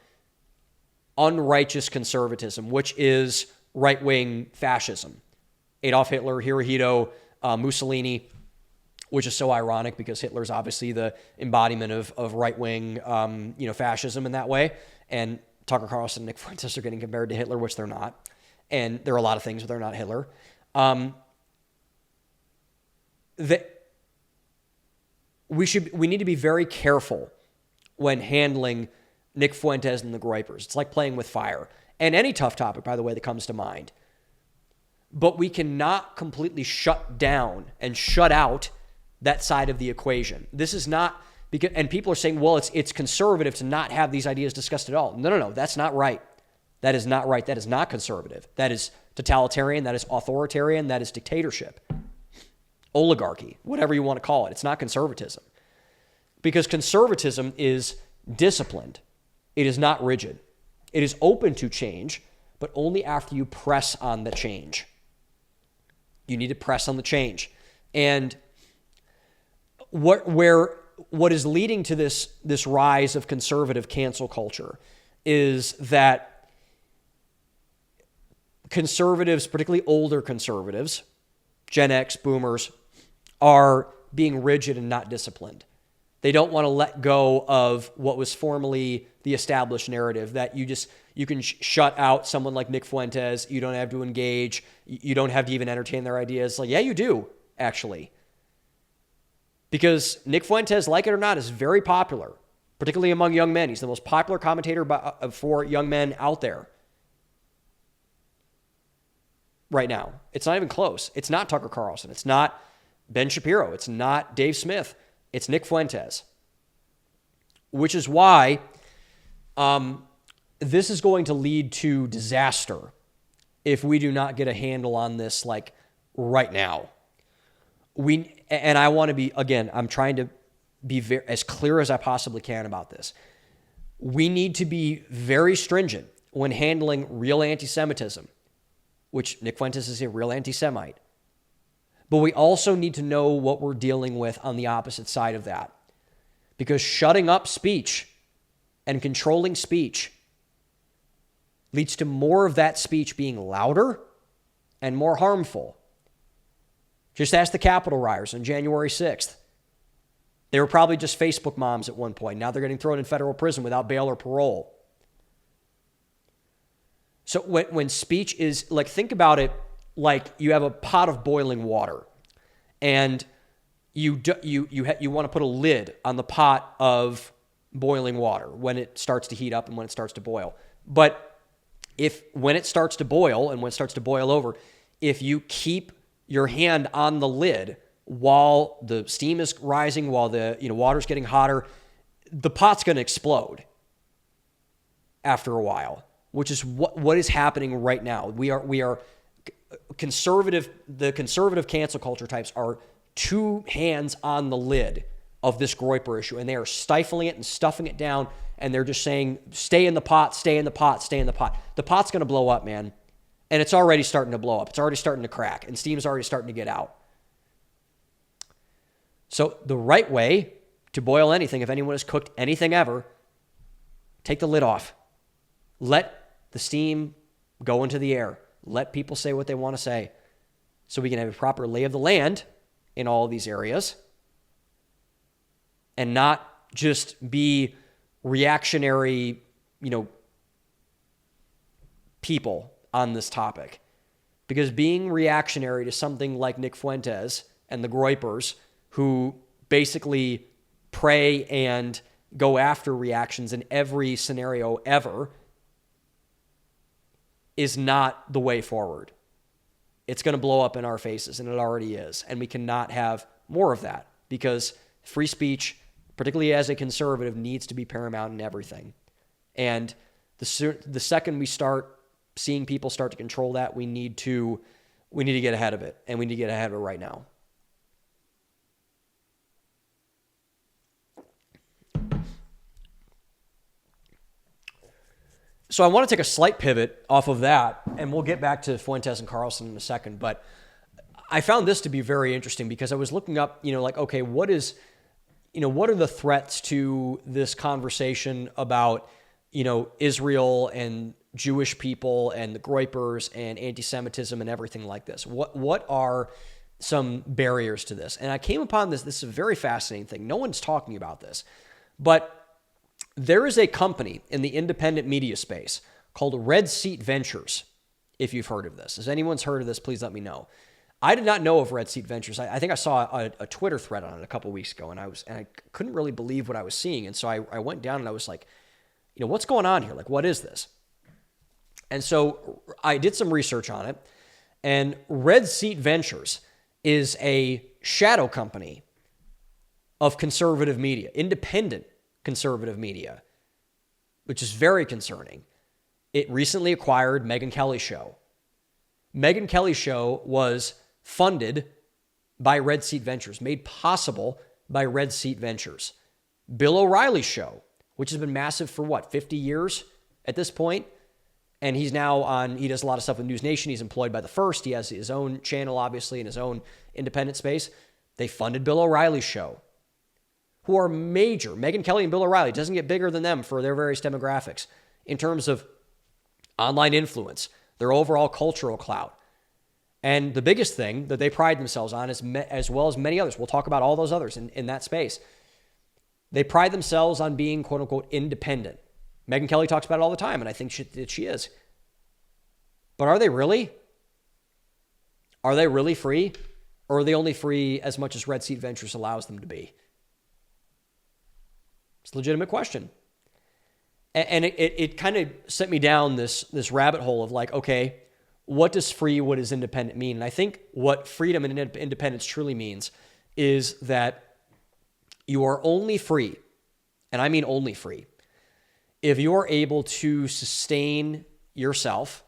unrighteous conservatism, which is right-wing fascism, Adolf Hitler, Hirohito, Mussolini, which is so ironic because Hitler's obviously the embodiment of right-wing, fascism in that way. And Tucker Carlson and Nick Fuentes are getting compared to Hitler, which they're not. And there are a lot of things, but they're not Hitler. We need to be very careful when handling Nick Fuentes and the Groypers. It's like playing with fire. And any tough topic, by the way, that comes to mind. But we cannot completely shut down and shut out that side of the equation. This is not because, and people are saying, well, it's conservative to not have these ideas discussed at all. No, that's not right. That is not right. That is not conservative. That is totalitarian. That is authoritarian. That is dictatorship, oligarchy, whatever you want to call it. It's not conservatism, because conservatism is disciplined. It is not rigid. It is open to change, but only after you press on the change. You need to press on the change. And what is leading to this rise of conservative cancel culture is that conservatives, particularly older conservatives, Gen X, boomers, are being rigid and not disciplined. They don't want to let go of what was formerly the established narrative that you can shut out someone like Nick Fuentes. You don't have to engage. You don't have to even entertain their ideas. Like, yeah, you do, actually. Because Nick Fuentes, like it or not, is very popular, particularly among young men. He's the most popular commentator for young men out there right now. It's not even close. It's not Tucker Carlson. It's not Ben Shapiro. It's not Dave Smith. It's Nick Fuentes, which is why this is going to lead to disaster if we do not get a handle on this, like, right now. And I want to be, again, I'm trying to be as clear as I possibly can about this. We need to be very stringent when handling real anti-Semitism, which Nick Fuentes is a real anti-Semite. But we also need to know what we're dealing with on the opposite side of that. Because shutting up speech and controlling speech leads to more of that speech being louder and more harmful. Just ask the Capitol rioters on January 6th. They were probably just Facebook moms at one point. Now they're getting thrown in federal prison without bail or parole. So when speech is, like, think about it like you have a pot of boiling water and you want to put a lid on the pot of boiling water when it starts to heat up and when it starts to boil. But when it starts to boil and when it starts to boil over, if you keep your hand on the lid while the steam is rising, while the water's getting hotter, the pot's going to explode after a while, which is what is happening right now. We are conservative. The conservative cancel culture types are two hands on the lid of this Groyper issue, and they are stifling it and stuffing it down, and they're just saying, stay in the pot, stay in the pot, stay in the pot. The pot's going to blow up, man. And it's already starting to blow up. It's already starting to crack, and steam's already starting to get out. So the right way to boil anything, if anyone has cooked anything ever, take the lid off. Let the steam go into the air. Let people say what they want to say so we can have a proper lay of the land in all of these areas and not just be reactionary, people on this topic. Because being reactionary to something like Nick Fuentes and the Groypers, who basically pray and go after reactions in every scenario ever, is not the way forward. It's going to blow up in our faces, and it already is. And we cannot have more of that because free speech, particularly as a conservative, needs to be paramount in everything. And the second we start seeing people start to control that, we need to get ahead of it, and we need to get ahead of it right now. So I want to take a slight pivot off of that, and we'll get back to Fuentes and Carlson in a second. But I found this to be very interesting because I was looking up, okay, what are the threats to this conversation about, Israel and Jewish people and the Groypers and anti-Semitism and everything like this? What are some barriers to this? And I came upon this. This is a very fascinating thing. No one's talking about this, but there is a company in the independent media space called Red Seat Ventures, if you've heard of this. If anyone's heard of this, please let me know. I did not know of Red Seat Ventures. I think I saw a Twitter thread on it a couple weeks ago, and I couldn't really believe what I was seeing. And so I went down and I was like, what's going on here? Like, what is this? And so I did some research on it, and Red Seat Ventures is a shadow company of conservative media, independent conservative media, which is very concerning. It recently acquired Megyn Kelly's show. Megyn Kelly's show was funded by Red Seat Ventures, made possible by Red Seat Ventures. Bill O'Reilly's show, which has been massive for 50 years at this point, and he's now he does a lot of stuff with News Nation. He's employed by The First. He has his own channel, obviously, in his own independent space. They funded Bill O'Reilly's show, who are major. Megyn Kelly and Bill O'Reilly doesn't get bigger than them for their various demographics in terms of online influence, their overall cultural clout. And the biggest thing that they pride themselves on, as well as many others, we'll talk about all those others in that space, they pride themselves on being, quote unquote, independent. Megyn Kelly talks about it all the time, and I think she is. But are they really? Are they really free? Or are they only free as much as Red Seat Ventures allows them to be? It's a legitimate question. And it kind of sent me down this rabbit hole of okay, what does free, what does independent mean? And I think what freedom and independence truly means is that you are only free, and I mean only free, if you're able to sustain yourself,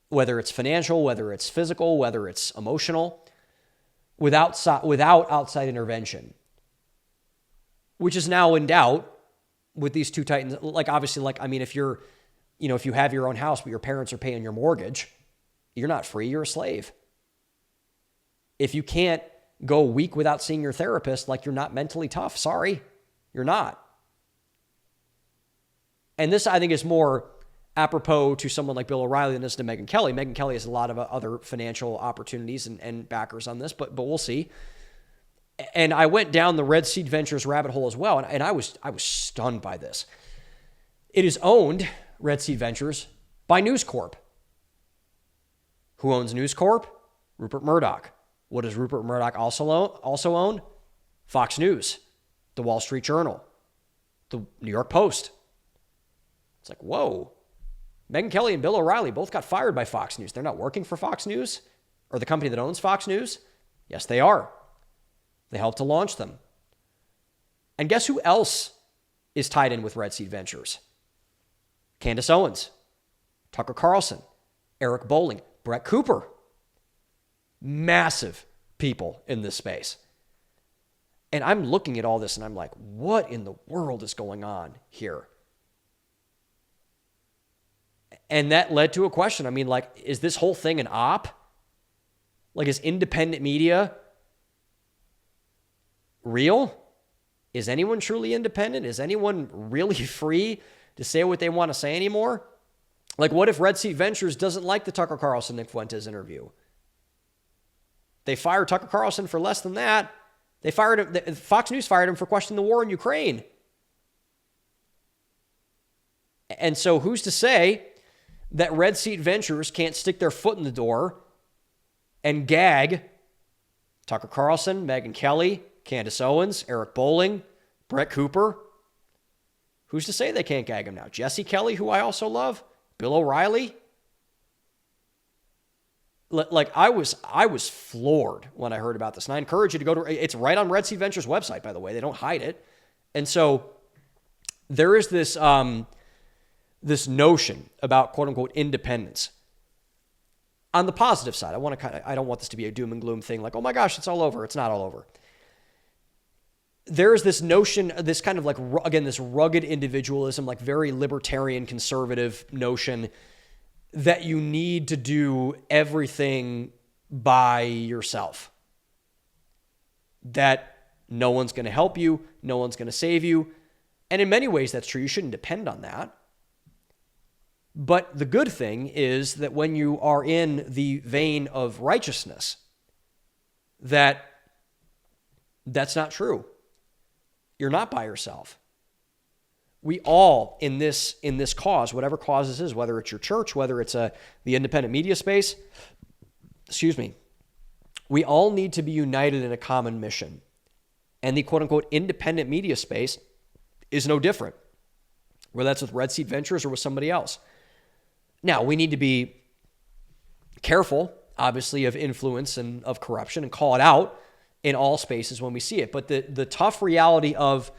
whether it's financial, whether it's physical, whether it's emotional, without outside intervention, which is now in doubt with these two titans. If you're, if you have your own house, but your parents are paying your mortgage, you're not free, you're a slave. If you can't go a week without seeing your therapist, you're not mentally tough. Sorry, you're not. And this, I think, is more apropos to someone like Bill O'Reilly than this to Megyn Kelly. Megyn Kelly has a lot of other financial opportunities and backers on this, but we'll see. And I went down the Red Seat Ventures rabbit hole as well, and I was stunned by this. It is owned, Red Seat Ventures, by News Corp. Who owns News Corp? Rupert Murdoch. What does Rupert Murdoch also own? Fox News, The Wall Street Journal, The New York Post. It's whoa. Megyn Kelly and Bill O'Reilly both got fired by Fox News. They're not working for Fox News or the company that owns Fox News? Yes, they are. They helped to launch them. And guess who else is tied in with Red Seat Ventures? Candace Owens, Tucker Carlson, Eric Bolling, Brett Cooper. Massive people in this space. And I'm looking at all this and I'm like, what in the world is going on here? And that led to a question. Is this whole thing an op? Is independent media real? Is anyone truly independent? Is anyone really free to say what they want to say anymore? What if Red Seat Ventures doesn't like the Tucker Carlson Nick Fuentes interview? They fired Tucker Carlson for less than that. They fired him. Fox News fired him for questioning the war in Ukraine. And so who's to say that Red Seat Ventures can't stick their foot in the door and gag Tucker Carlson, Megyn Kelly, Candace Owens, Eric Bolling, Brett Cooper? Who's to say they can't gag him now? Jesse Kelly, who I also love, Bill O'Reilly. I was floored when I heard about this. And I encourage you to go to, it's right on Red Seat Ventures website, by the way. They don't hide it. And so there is this, this notion about quote unquote independence. On the positive side, I don't want this to be a doom and gloom thing. Oh my gosh, it's all over. It's not all over. there's this notion, this kind of like, again, this rugged individualism, like very libertarian conservative notion that you need to do everything by yourself. That no one's going to help you, no one's going to save you. And in many ways, that's true. You shouldn't depend on that. But the good thing is that when you are in the vein of righteousness, that's not true. You're not by yourself. We all in this cause, whatever cause this is, whether it's your church, whether it's the independent media space, we all need to be united in a common mission. And the quote-unquote independent media space is no different, whether that's with Red Seat Ventures or with somebody else. Now, we need to be careful, obviously, of influence and of corruption and call it out in all spaces when we see it. But the tough reality of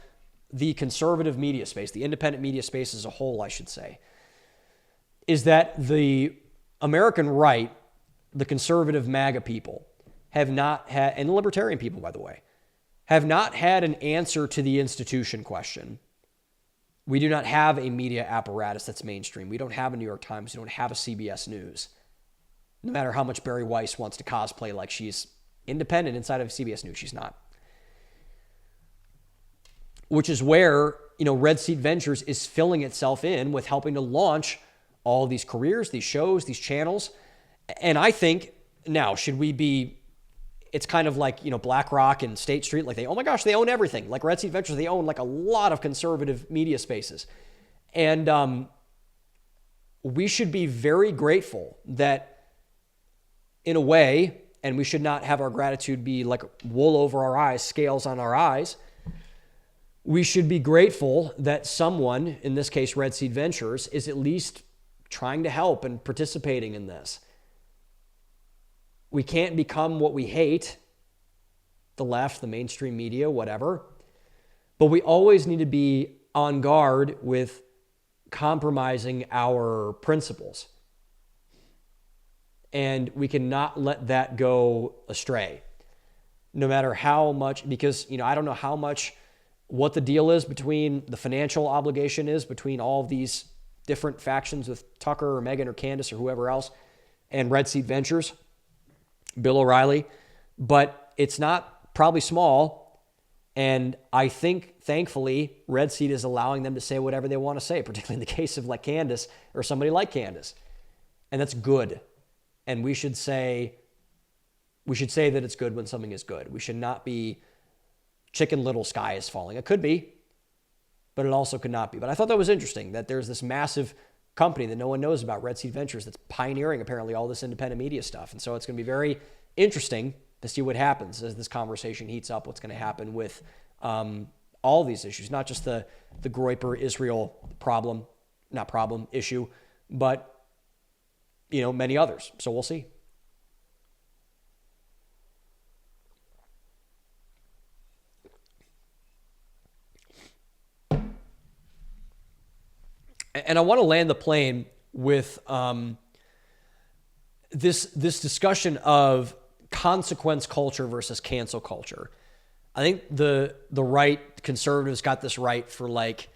the conservative media space, the independent media space as a whole, I should say, is that the American right, the conservative MAGA people, have not had, and the libertarian people, by the way, have not had an answer to the institution question. We do not have a media apparatus that's mainstream. We don't have a New York Times. We don't have a CBS News. No matter how much Barry Weiss wants to cosplay like she's independent inside of CBS News, she's not. Which is where, Red Seat Ventures is filling itself in with helping to launch all these careers, these shows, these channels. And I think now, should we be, it's kind of like, BlackRock and State Street, like they own everything. Like Red Seat Ventures, they own like a lot of conservative media spaces. And we should be very grateful that, in a way, and we should not have our gratitude be like wool over our eyes, scales on our eyes. We should be grateful that someone, in this case Red Seat Ventures, is at least trying to help and participating in this. We can't become what we hate, the left, the mainstream media, whatever. But we always need to be on guard with compromising our principles. And we cannot let that go astray, no matter how much, because, I don't know what the deal is between the financial obligation is between all of these different factions with Tucker or Meghan or Candace or whoever else and Red Seat Ventures, Bill O'Reilly, but it's not probably small. And I think, thankfully, Red Seat is allowing them to say whatever they want to say, particularly in the case of like Candace or somebody like Candace. And that's good. And we should say that it's good when something is good. We should not be Chicken Little, sky is falling. It could be, but it also could not be. But I thought that was interesting that there's this massive company that no one knows about, Red Seat Ventures, that's pioneering apparently all this independent media stuff. And so it's going to be very interesting to see what happens as this conversation heats up, what's going to happen with all these issues, not just the Groyper Israel issue, but many others. So we'll see. And I want to land the plane with this discussion of consequence culture versus cancel culture. I think the right, conservatives got this right for like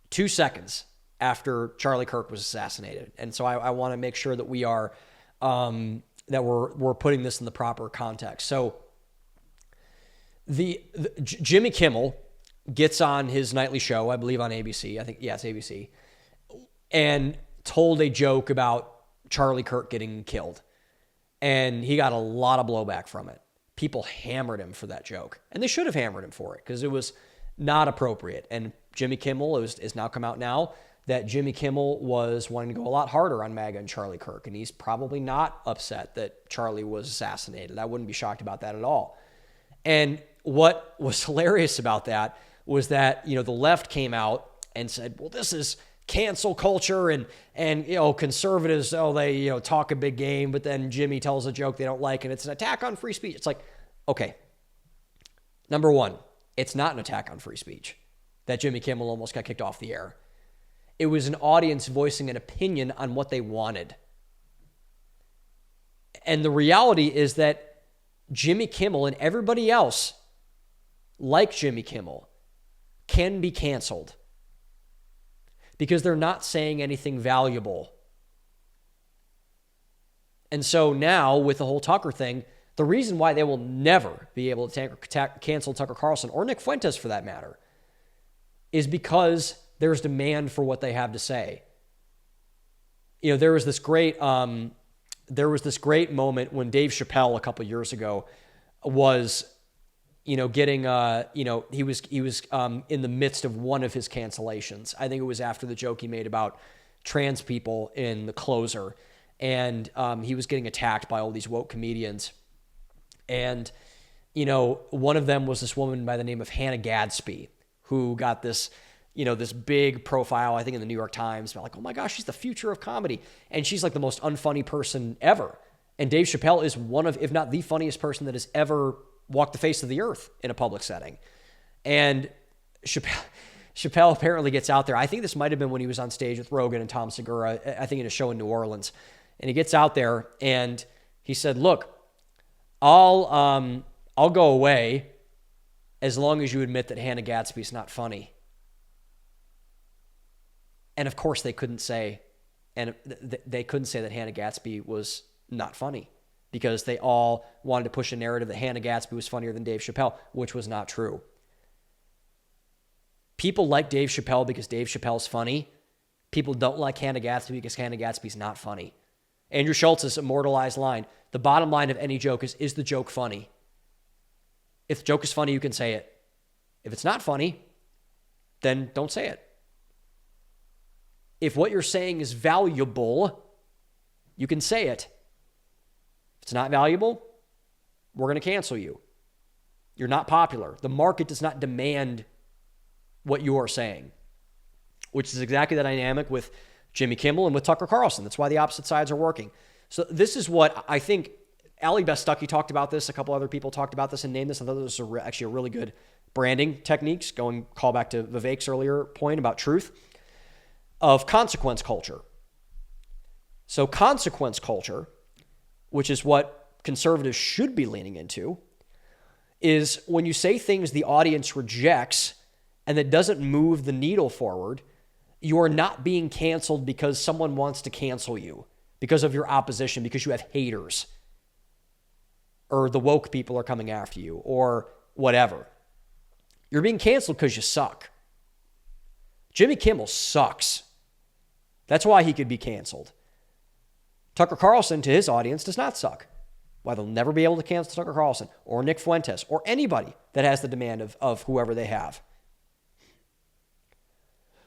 2 seconds after Charlie Kirk was assassinated. And so I want to make sure that we are, that we're putting this in the proper context. So Jimmy Kimmel gets on his nightly show, I believe on ABC. It's ABC. And told a joke about Charlie Kirk getting killed. And he got a lot of blowback from it. People hammered him for that joke. And they should have hammered him for it because it was not appropriate. And Jimmy Kimmel is now come out now that Jimmy Kimmel was wanting to go a lot harder on MAGA and Charlie Kirk. And he's probably not upset that Charlie was assassinated. I wouldn't be shocked about that at all. And what was hilarious about that was that, the left came out and said, well, this is cancel culture and conservatives, they talk a big game, but then Jimmy tells a joke they don't like and it's an attack on free speech. It's like, okay, number one, it's not an attack on free speech that Jimmy Kimmel almost got kicked off the air. It was an audience voicing an opinion on what they wanted. And the reality is that Jimmy Kimmel and everybody else like Jimmy Kimmel, can be canceled because they're not saying anything valuable. And so now with the whole Tucker thing, the reason why they will never be able to cancel Tucker Carlson, or Nick Fuentes for that matter, is because there's demand for what they have to say. You know, there was this great moment when Dave Chappelle a couple years ago was, getting, he was in the midst of one of his cancellations. I think it was after the joke he made about trans people in The Closer, and he was getting attacked by all these woke comedians. And, one of them was this woman by the name of Hannah Gadsby, who got this, this big profile, I think in the New York Times, about like, oh my gosh, she's the future of comedy. And she's like the most unfunny person ever. And Dave Chappelle is one of, if not the funniest person that has ever walked the face of the earth in a public setting. And Chappelle apparently gets out there. I think this might have been when he was on stage with Rogan and Tom Segura, I think in a show in New Orleans. And he gets out there and he said, look, I'll go away as long as you admit that Hannah Gadsby's not funny. And of course they couldn't say that Hannah Gadsby was not funny, because they all wanted to push a narrative that Hannah Gadsby was funnier than Dave Chappelle, which was not true. People like Dave Chappelle because Dave Chappelle's funny. People don't like Hannah Gadsby because Hannah Gadsby's not funny. Andrew Schultz's immortalized line, the bottom line of any joke is the joke funny? If the joke is funny, you can say it. If it's not funny, then don't say it. If what you're saying is valuable, you can say it. If it's not valuable, we're going to cancel you. You're not popular. The market does not demand what you are saying, which is exactly the dynamic with Jimmy Kimmel and with Tucker Carlson. That's why the opposite sides are working. So this is what I think. Ali Bestucky talked about this. A couple other people talked about this and named this. I thought this was actually a really good branding techniques. Call back to Vivek's earlier point about truth of consequence culture. So consequence culture, which is what conservatives should be leaning into, is when you say things the audience rejects and that doesn't move the needle forward, you are not being canceled because someone wants to cancel you, because of your opposition, because you have haters, or the woke people are coming after you, or whatever. You're being canceled because you suck. Jimmy Kimmel sucks. That's why he could be canceled. Tucker Carlson, to his audience, does not suck. Why they'll never be able to cancel Tucker Carlson, or Nick Fuentes, or anybody that has the demand of whoever they have.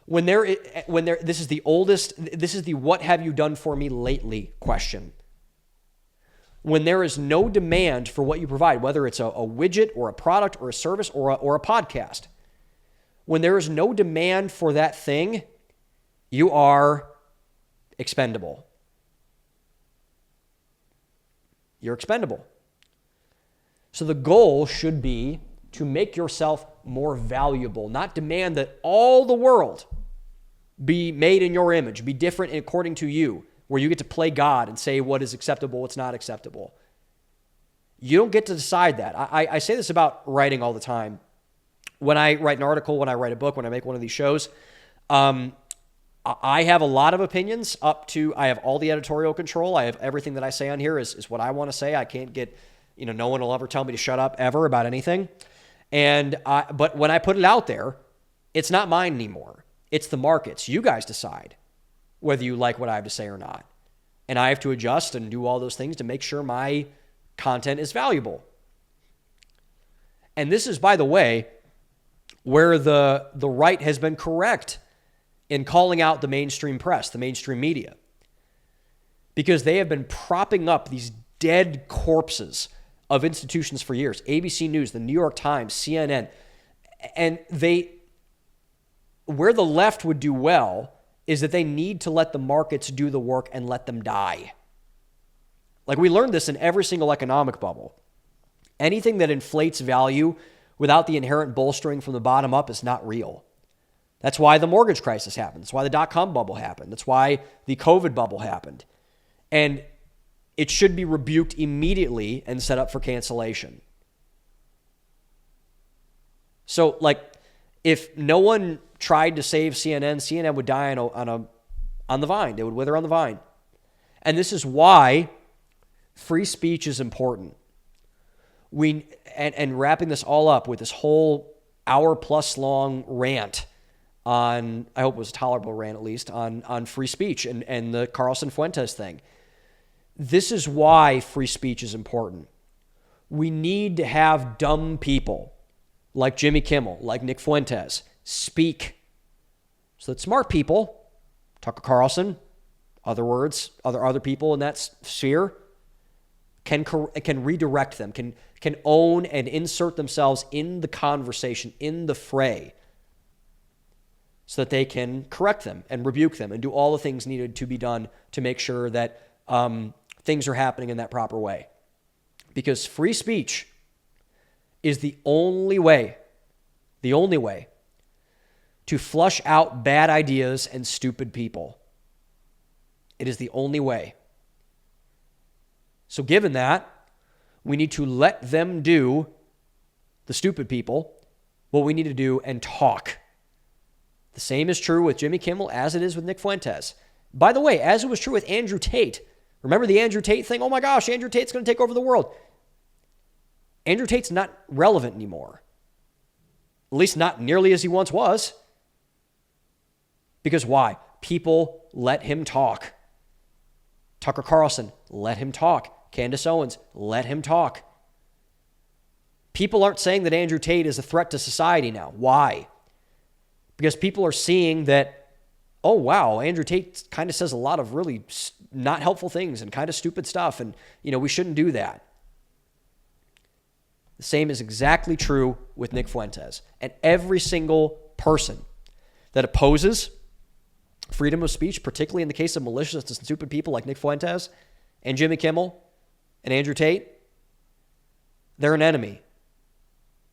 This is the what have you done for me lately question. When there is no demand for what you provide, whether it's a widget or a product or a service or a podcast, when there is no demand for that thing, you are expendable. You're expendable. So the goal should be to make yourself more valuable, not demand that all the world be made in your image, be different according to you, where you get to play God and say what is acceptable, what's not acceptable. You don't get to decide that. I say this about writing all the time. When I write an article, when I write a book, when I make one of these shows, I have a lot of opinions I have all the editorial control. I have everything that I say on here is what I want to say. I can't get, no one will ever tell me to shut up ever about anything. But when I put it out there, it's not mine anymore. It's the market's. You guys decide whether you like what I have to say or not. And I have to adjust and do all those things to make sure my content is valuable. And this is, by the way, where the right has been correct in calling out the mainstream press, the mainstream media, because they have been propping up these dead corpses of institutions for years. ABC News, the New York Times, CNN, and where the left would do well is that they need to let the markets do the work and let them die. Like, we learned this in every single economic bubble. Anything that inflates value without the inherent bolstering from the bottom up is not real. That's why the mortgage crisis happened. That's why the dot-com bubble happened. That's why the COVID bubble happened. And it should be rebuked immediately and set up for cancellation. So, like, if no one tried to save CNN, CNN would die on the vine. They would wither on the vine. And this is why free speech is important. And wrapping this all up with this whole hour-plus long rant on, I hope it was a tolerable rant at least, on free speech and the Carlson-Fuentes thing. This is why free speech is important. We need to have dumb people like Jimmy Kimmel, like Nick Fuentes, speak so that smart people, Tucker Carlson, other people in that sphere, can redirect them, can own and insert themselves in the conversation, in the fray, so that they can correct them and rebuke them and do all the things needed to be done to make sure that things are happening in that proper way. Because free speech is the only way to flush out bad ideas and stupid people. It is the only way. So given that, we need to let them do, the stupid people, what we need to do and talk. The same is true with Jimmy Kimmel as it is with Nick Fuentes. By the way, as it was true with Andrew Tate. Remember the Andrew Tate thing? Oh my gosh, Andrew Tate's going to take over the world. Andrew Tate's not relevant anymore. At least not nearly as he once was. Because why? People let him talk. Tucker Carlson, let him talk. Candace Owens, let him talk. People aren't saying that Andrew Tate is a threat to society now. Why? Because people are seeing that, oh, wow, Andrew Tate kind of says a lot of really not helpful things and kind of stupid stuff, and, we shouldn't do that. The same is exactly true with Nick Fuentes. And every single person that opposes freedom of speech, particularly in the case of malicious and stupid people like Nick Fuentes and Jimmy Kimmel and Andrew Tate, they're an enemy.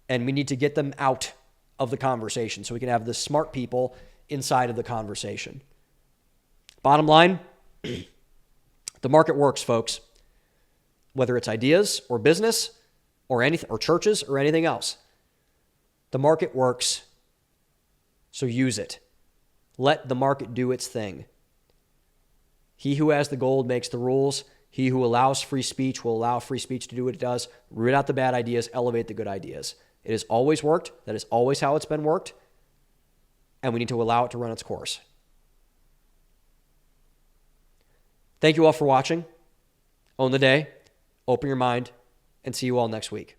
And we need to get them out of the conversation so we can have the smart people inside of the conversation. Bottom line, the market works, folks. Whether it's ideas or business or anything, or churches or anything else, the market works. So use it. Let the market do its thing. He who has the gold makes the rules. He who allows free speech will allow free speech to do what it does. Root out the bad ideas, elevate the good ideas. It has always worked. That is always how it's been worked. And we need to allow it to run its course. Thank you all for watching. Own the day, open your mind, and see you all next week.